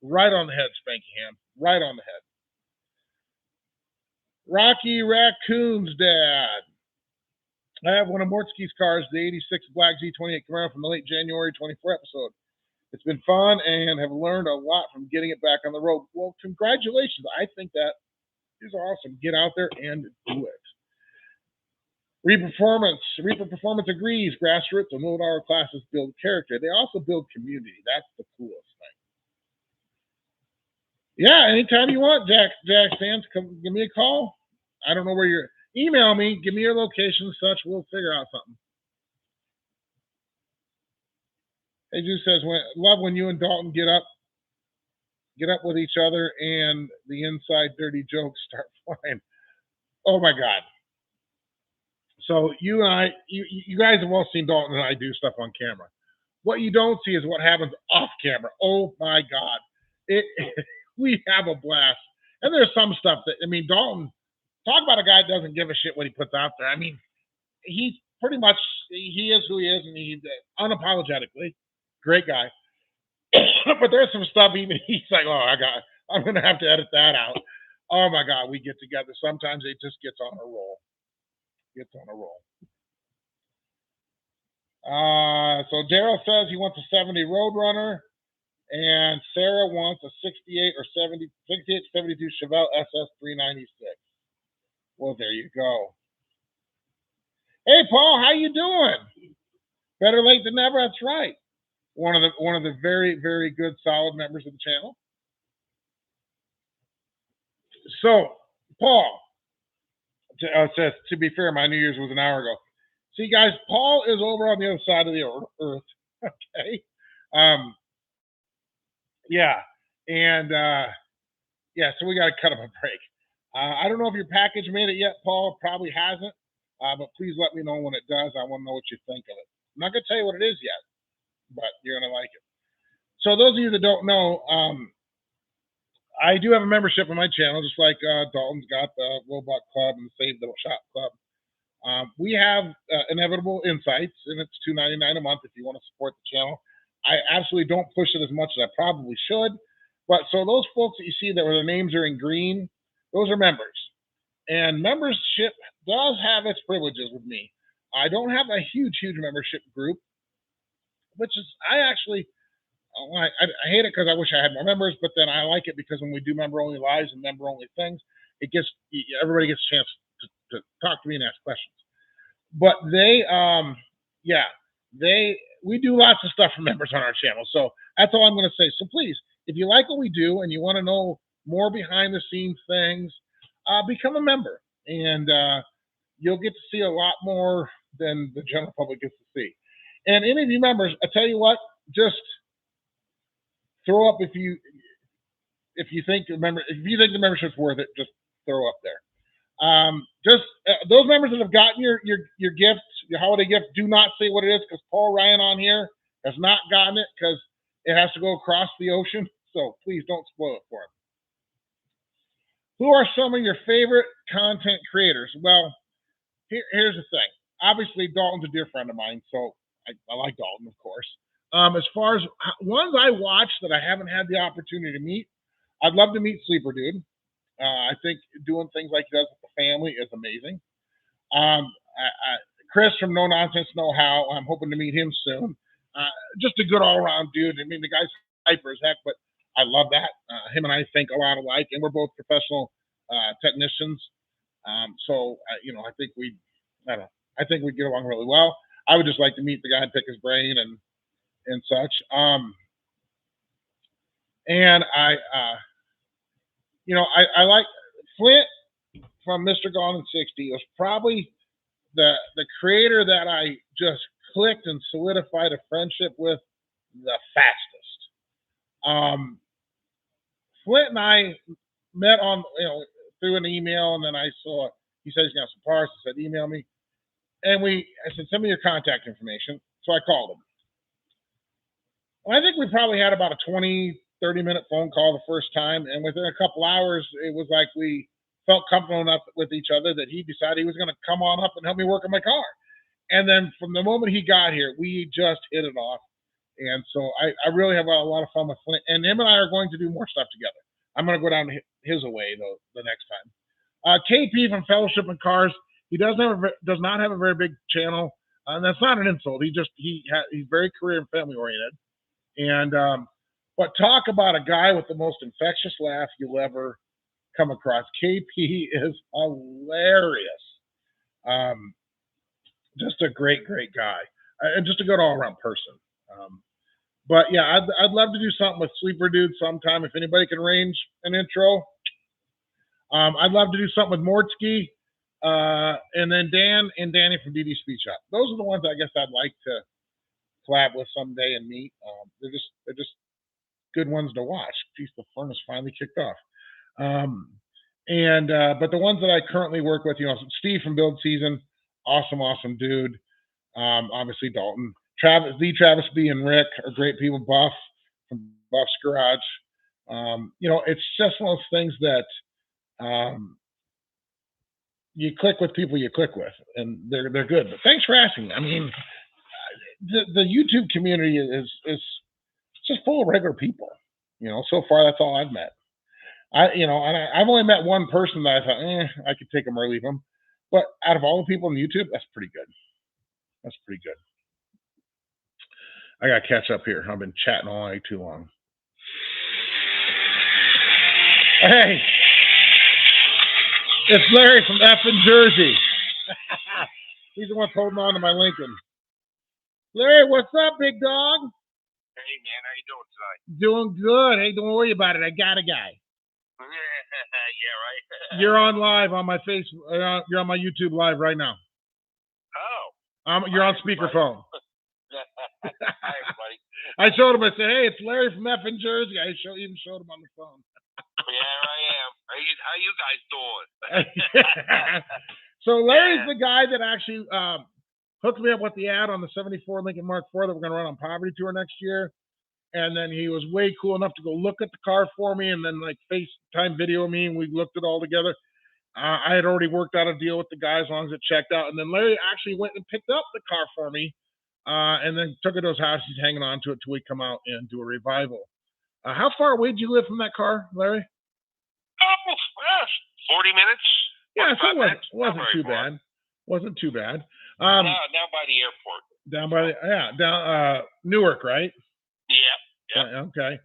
the head, Spanky Ham. Right on the head. Rocky Raccoon's dad. I have one of Mortski's cars, the 86 Black Z28 Camaro from the late January 24 episode. It's been fun and have learned a lot from getting it back on the road. Well, congratulations. I think that is awesome. Get out there and do it. Reaper Performance agrees. Grassroots and low-dollar classes build character. They also build community. That's the coolest thing. Yeah, anytime you want, Jack Sands, come give me a call. I don't know where you're. Email me. Give me your location and such. We'll figure out something. Jesus says, love when you and Dalton get up with each other and the inside dirty jokes start flying. Oh my God. So you and I, you guys have all seen Dalton and I do stuff on camera. What you don't see is what happens off camera. Oh my God. We have a blast. And there's some stuff that, I mean, Dalton, talk about a guy that doesn't give a shit what he puts out there. I mean, he's pretty much, he is who he is, and he's unapologetically great guy. But there's some stuff even he's like, I'm going to have to edit that out. Oh my God, we get together. Sometimes it just gets on a roll. So Daryl says he wants a 70 Roadrunner, and Sarah wants a 68 or 72 Chevelle SS 396. Well, there you go. Hey, Paul, how you doing? Better late than never. That's right. One of the very, very good, solid members of the channel. So, Paul says, to be fair, my New Year's was an hour ago. See, guys, Paul is over on the other side of the earth. Okay. Yeah. And, so we got to cut him a break. I don't know if your package made it yet, Paul. Probably hasn't. But please let me know when it does. I want to know what you think of it. I'm not going to tell you what it is yet, but you're going to like it. So those of you that don't know, I do have a membership on my channel, just like Dalton's got the Robot Club and the Save the Shop Club. We have Inevitable Insights, and it's $2.99 a month if you want to support the channel. I absolutely don't push it as much as I probably should. But so those folks that you see that where their names are in green, those are members. And membership does have its privileges with me. I don't have a huge membership group, which is, I hate it because I wish I had more members, but then I like it because when we do member-only lives and member-only things, everybody gets a chance to talk to me and ask questions. But we do lots of stuff for members on our channel. So that's all I'm going to say. So please, if you like what we do and you want to know more behind the scenes things, become a member, and you'll get to see a lot more than the general public gets to see. And any of you members, I tell you what, just throw up if you think the membership's worth it. Just throw up there. Those members that have gotten your gift, your holiday gift, do not say what it is, because Paul Ryan on here has not gotten it because it has to go across the ocean. So please don't spoil it for him. Who are some of your favorite content creators? Well, here's the thing. Obviously, Dalton's a dear friend of mine, so I like Dalton, of course. As far as ones I watch that I haven't had the opportunity to meet, I'd love to meet Sleeper Dude. I think doing things like he does with the family is amazing. Chris from No Nonsense Know How, I'm hoping to meet him soon. Just a good all-around dude. I mean, the guy's hyper as heck, but I love that. Him and I think a lot alike, and we're both professional technicians. So I think we get along really well. I would just like to meet the guy and pick his brain and such. And I like Flint from Mr. Gone in 60 was probably the creator that I just clicked and solidified a friendship with the fastest. Flint and I met on, through an email, and then I saw, he said he's got some parts. He said, email me. And I said, send me your contact information. So I called him. Well, I think we probably had about a 20, 30-minute phone call the first time. And within a couple hours, it was like we felt comfortable enough with each other that he decided he was going to come on up and help me work on my car. And then from the moment he got here, we just hit it off. And so I really have a lot of fun with Flint. And him and I are going to do more stuff together. I'm going to go down his way, though, the next time. KP from Fellowship in Cars, he does not have a very big channel. And that's not an insult. He's very career and family oriented. And but talk about a guy with the most infectious laugh you'll ever come across. KP is hilarious. Just a great guy, and just a good all around person. But yeah, I'd love to do something with Sleeper Dude sometime. If anybody can arrange an intro, I'd love to do something with Mortsky, and then Dan and Danny from DD Speed Shop. Those are the ones I guess I'd like to collab with someday and meet. They're just good ones to watch. Geez, the furnace finally kicked off. But the ones that I currently work with, Steve from Build Season, awesome dude. Obviously Dalton, Travis B and Rick are great people. Buff from Buff's Garage. It's just one of those things that you click with people you click with, and they're good. But thanks for asking. I mean, the YouTube community is just full of regular people. So far that's all I've met. I've only met one person that I thought, I could take him or leave him. But out of all the people on YouTube, that's pretty good. I got to catch up here. I've been chatting all night too long. Hey, it's Larry from effing Jersey. He's the one holding on to my Lincoln. Larry, what's up, big dog? Hey, man, how you doing tonight? Doing good. Hey, don't worry about it. I got a guy. Yeah, right. You're on live on my face. You're on my YouTube live right now. Oh. You're on speakerphone. Hi, everybody. I showed him. I said, "Hey, it's Larry from effing Jersey." I even showed him on the phone. Yeah, I am. How you guys doing? So Larry's the guy that actually hooked me up with the ad on the '74 Lincoln Mark IV that we're going to run on Poverty Tour next year. And then he was way cool enough to go look at the car for me and then like FaceTime video me, and we looked it all together. I had already worked out a deal with the guy as long as it checked out. And then Larry actually went and picked up the car for me and then took it to his house. He's hanging on to it till we come out and do a revival. How far away did you live from that car, Larry? 40 minutes. Yeah, so it wasn't too bad. Wasn't too bad. Down by the airport. Down Newark, right? Yeah. Okay.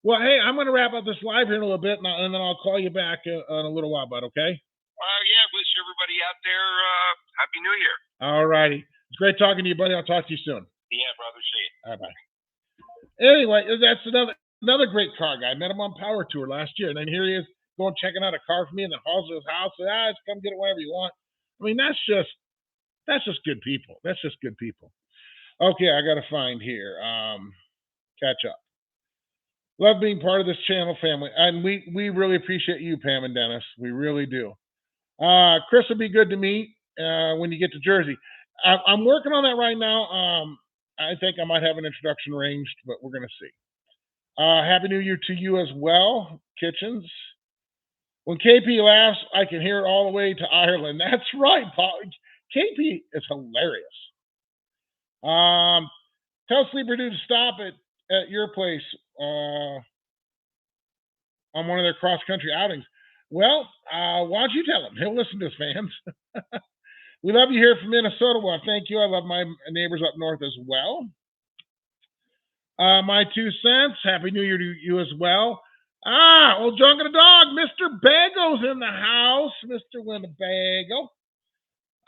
Well, hey, I'm going to wrap up this live here in a little bit, and then I'll call you back in a little while, bud, okay? Yeah, wish everybody out there Happy New Year. All righty. It's great talking to you, buddy. I'll talk to you soon. Yeah, brother. See you. Bye-bye. Anyway, that's another great car guy. I met him on Power Tour last year, and then here he is going checking out a car for me, and then hauls to his house. And, just come get it whenever you want. I mean, that's just good people. That's just good people. Okay, I got to find here. Catch up. Love being part of this channel family. And we really appreciate you, Pam and Dennis. We really do. Chris will be good to meet when you get to Jersey. I'm working on that right now. I think I might have an introduction arranged, but we're going to see. Happy New Year to you as well, Kitchens. When KP laughs, I can hear it all the way to Ireland. That's right, Paul. KP is hilarious. Tell Sleeper Dude to stop at your place on one of their cross-country outings. Well, why don't you tell him? He'll listen to his fans. We love you here from Minnesota. Well, thank you. I love my neighbors up north as well. My 2 cents. Happy New Year to you as well. Old Drunk and a Dog. Mr. Bago's in the house. Mr. Winnebago.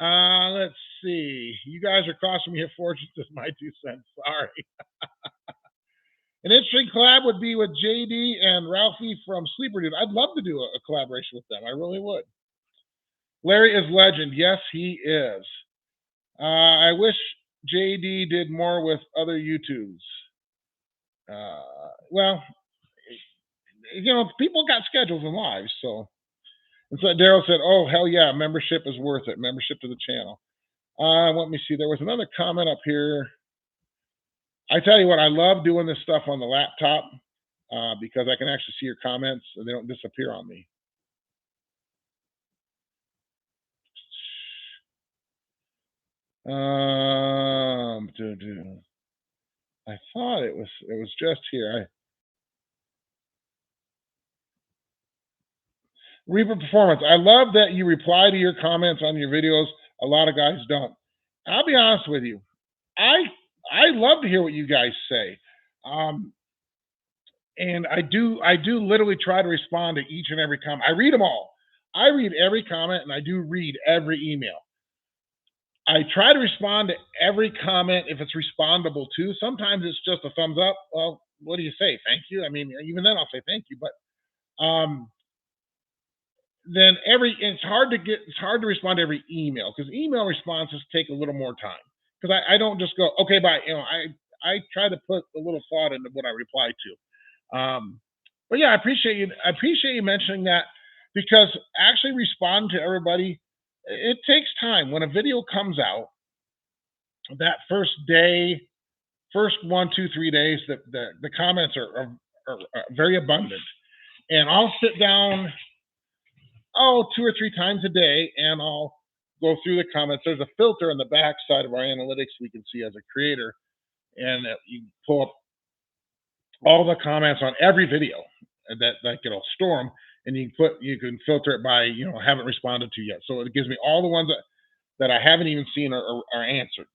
Let's see. You guys are costing me a fortune. Just my 2 cents. Sorry. An interesting collab would be with JD and Ralphie from Sleeper Dude. I'd love to do a collaboration with them. I really would. Larry is legend. Yes, he is. I wish JD did more with other YouTubes. Well, people got schedules and lives, so. And so Daryl said, "Oh, hell yeah, membership is worth it. Membership to the channel." Let me see. There was another comment up here. I tell you what, I love doing this stuff on the laptop because I can actually see your comments and they don't disappear on me. I thought it was just here. Reaper Performance. I love that you reply to your comments on your videos. A lot of guys don't. I'll be honest with you. I love to hear what you guys say. And I do literally try to respond to each and every comment. I read them all. I read every comment and I do read every email. I try to respond to every comment if it's respondable to. Sometimes it's just a thumbs up. Well, what do you say? Thank you. I mean, even then I'll say thank you. But then it's hard to respond to every email because email responses take a little more time. Because I don't just go, okay, bye. I try to put a little thought into what I reply to. But yeah, I appreciate you mentioning that because actually responding to everybody, it takes time. When a video comes out, that first day, first 1, 2, 3 days, the comments are very abundant, and I'll sit down 2 or 3 times a day, and I'll go through the comments. There's a filter on the back side of our analytics we can see as a creator, and you pull up all the comments on every video that it'll store them, and you can filter it by haven't responded to yet. So it gives me all the ones that I haven't even seen are answered.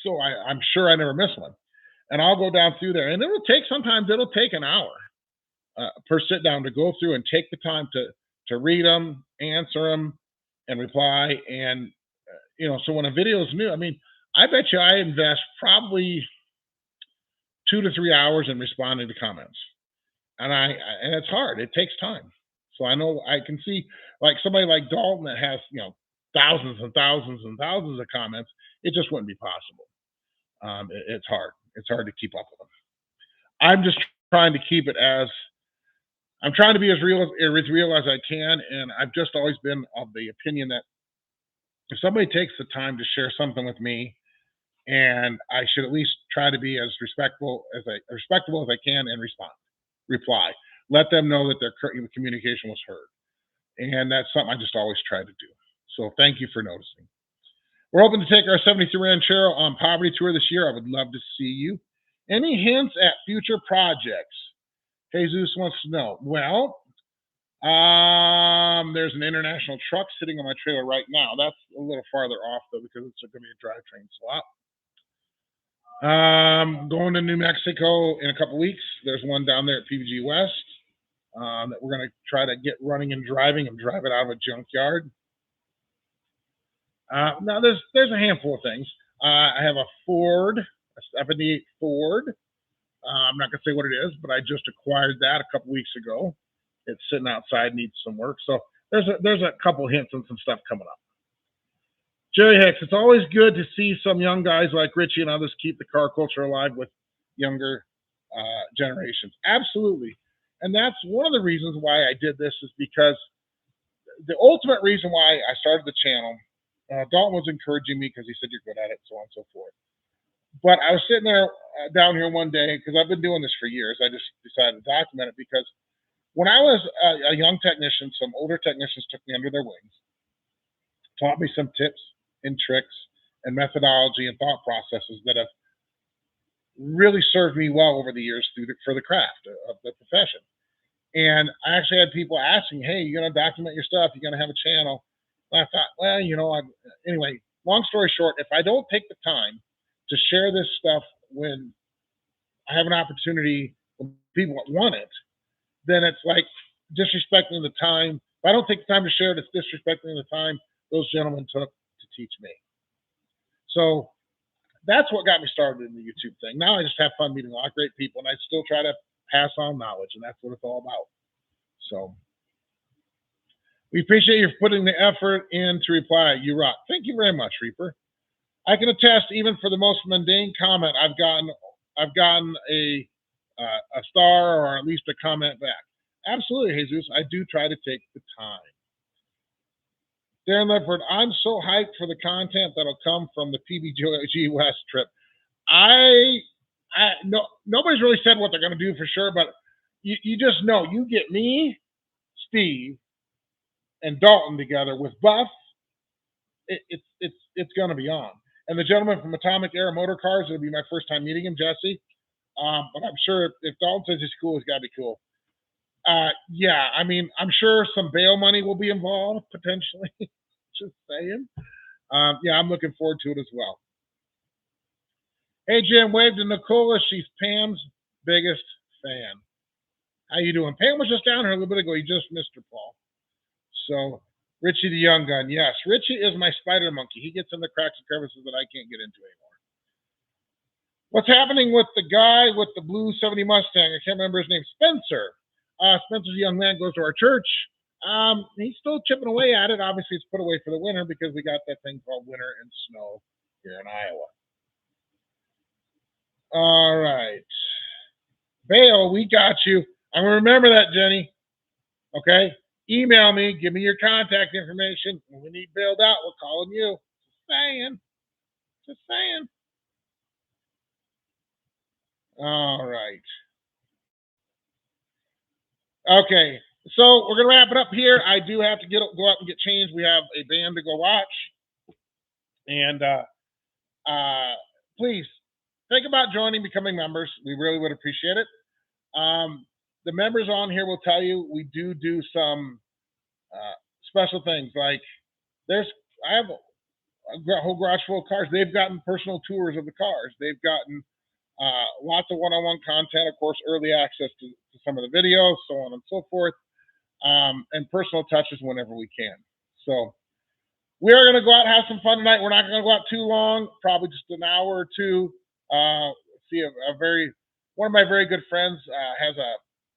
So I'm sure I never miss one, and I'll go down through there, and sometimes it'll take an hour per sit down to go through and take the time to read them, answer them, and reply. And so when a video is new, I mean, I bet you I invest probably 2 to 3 hours in responding to comments, and it's hard. It takes time. So I know I can see like somebody like Dalton that has thousands and thousands and thousands of comments. It just wouldn't be possible. It's hard. It's hard to keep up with them. I'm just trying to keep it I'm trying to be as real as I can, and I've just always been of the opinion that if somebody takes the time to share something with me, and I should at least try to be as respectful as I can and reply. Let them know that their communication was heard, and that's something I just always try to do. So thank you for noticing. We're hoping to take our 73 Ranchero on poverty tour this year. I would love to see you. Any hints at future projects? Jesus wants to know. Well, there's an international truck sitting on my trailer right now. That's a little farther off, though, because it's going to be a drivetrain swap. Going to New Mexico in a couple weeks. There's one down there at PVG West that we're going to try to get running and driving and drive it out of a junkyard. Now, there's a handful of things. I have a 78 Ford. I'm not going to say what it is, but I just acquired that a couple weeks ago. It's sitting outside, needs some work. So there's a couple hints and some stuff coming up. Jerry Hicks, it's always good to see some young guys like Richie and others keep the car culture alive with younger generations. Absolutely. And that's one of the reasons why I did this is because the ultimate reason why I started the channel, Dalton was encouraging me because he said you're good at it, so on and so forth. But I was sitting there down here one day because I've been doing this for years. I just decided to document it because when I was a young technician, some older technicians took me under their wings, taught me some tips and tricks and methodology and thought processes that have really served me well over the years for the craft of the profession. And I actually had people asking, hey, you're going to document your stuff? You're going to have a channel? And I thought, well, anyway, long story short, if I don't take the time to share this stuff when I have an opportunity when people want it, then it's like disrespecting the time. If I don't take the time to share it, it's disrespecting the time those gentlemen took to teach me. So that's what got me started in the YouTube thing. Now I just have fun meeting a lot of great people, and I still try to pass on knowledge, and that's what it's all about. So we appreciate you putting the effort in to reply. You rock. Thank you very much, Reaper. I can attest, even for the most mundane comment, I've gotten a star or at least a comment back. Absolutely, Jesus. I do try to take the time. Darren Ledford, I'm so hyped for the content that'll come from the PBG West trip. Nobody's really said what they're going to do for sure, but you just know you get me, Steve, and Dalton together with Buff it's going to be on. And the gentleman from Atomic Era Motor Cars, it'll be my first time meeting him, Jesse. But I'm sure if Dalton says he's cool, he's got to be cool. Yeah, I mean, I'm sure some bail money will be involved potentially. Just saying. Yeah, I'm looking forward to it as well. Hey, Jim, wave to Nicola. She's Pam's biggest fan. How you doing? Pam was just down here a little bit ago. You just missed her, Paul. So, Richie the Young Gun. Yes, Richie is my spider monkey. He gets in the cracks and crevices that I can't get into anymore. What's happening with the guy with the blue 70 Mustang? I can't remember his name. Spencer. Spencer's a young man, goes to our church. He's still chipping away at it. Obviously, it's put away for the winter because we got that thing called winter and snow here in Iowa. All right. Bail, we got you. I'm going to remember that, Jenny. Okay? Email me. Give me your contact information. When we need bailed out, we're calling you. Just saying. Just saying. All right. Okay. So we're going to wrap it up here. I do have to go out and get changed. We have a band to go watch. And please think about joining, becoming members. We really would appreciate it. The members on here will tell you we do some special things. Like I have a whole garage full of cars. They've gotten personal tours of the cars. They've gotten lots of one-on-one content, of course, early access to some of the videos, so on and so forth, and personal touches whenever we can. So we are going to go out and have some fun tonight. We're not going to go out too long, probably just an hour or two. See one of my very good friends has a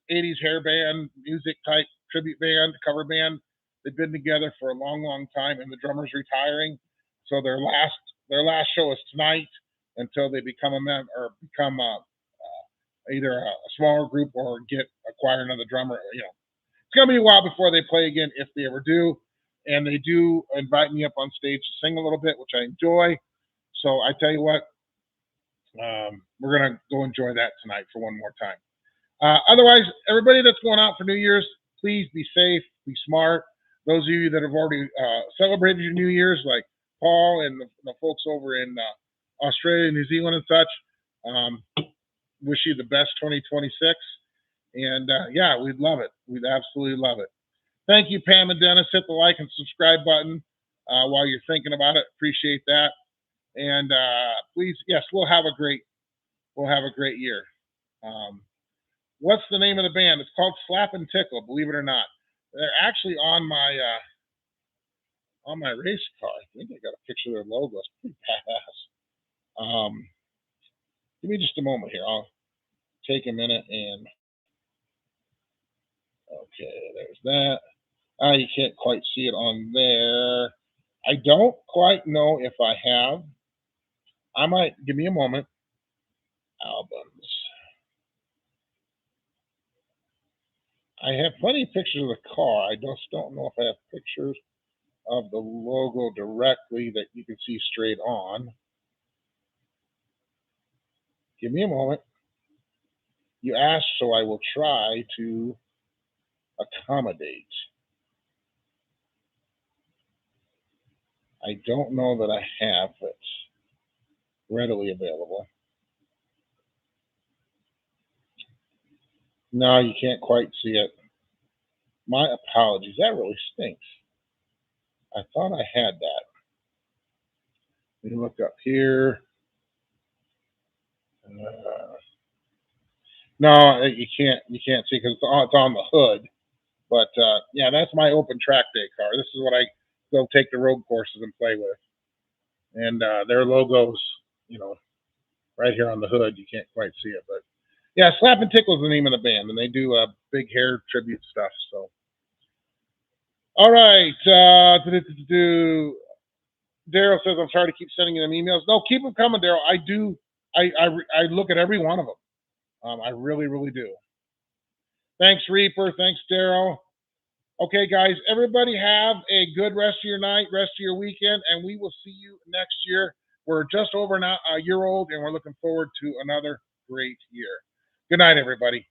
80s hair band, music type tribute band, cover band. They've been together for a long, long time, and the drummer's retiring. So their last show is tonight until they become a member or become either a smaller group or acquire another drummer. It's gonna be a while before they play again, if they ever do. And they do invite me up on stage to sing a little bit, which I enjoy. So I tell you what, we're gonna go enjoy that tonight for one more time. Otherwise, everybody that's going out for New Year's, please be safe, be smart. Those of you that have already celebrated your New Year's, like Paul and the folks over in Australia, New Zealand, and such, wish you the best 2026. And yeah, we'd love it. We'd absolutely love it. Thank you, Pam and Dennis. Hit the like and subscribe button while you're thinking about it. Appreciate that. And please, yes, we'll have a great year. What's the name of the band? It's called Slap and Tickle, believe it or not. They're actually on my race car. I think I got a picture of their logo. It's pretty badass. Give me just a moment here. I'll take a minute and okay, there's that. You can't quite see it on there. I don't quite know if I have. I might, give me a moment. Albums. I have plenty of pictures of the car. I just don't know if I have pictures of the logo directly that you can see straight on. Give me a moment. You asked, so I will try to accommodate. I don't know that I have it readily available. No, you can't quite see it. My apologies. That really stinks. I thought I had that. Let me look up here. No, you can't see because it's on the hood. But yeah, that's my open track day car. This is what I go take the road courses and play with. And their logos, right here on the hood. You can't quite see it, but yeah, Slap and Tickle is the name of the band, and they do big hair tribute stuff. So, all right. Daryl says, I'm sorry to keep sending them emails. No, keep them coming, Daryl. I do. I look at every one of them. I really, really do. Thanks, Reaper. Thanks, Daryl. Okay, guys, everybody have a good rest of your night, rest of your weekend, and we will see you next year. We're just over a year old, and we're looking forward to another great year. Good night, everybody.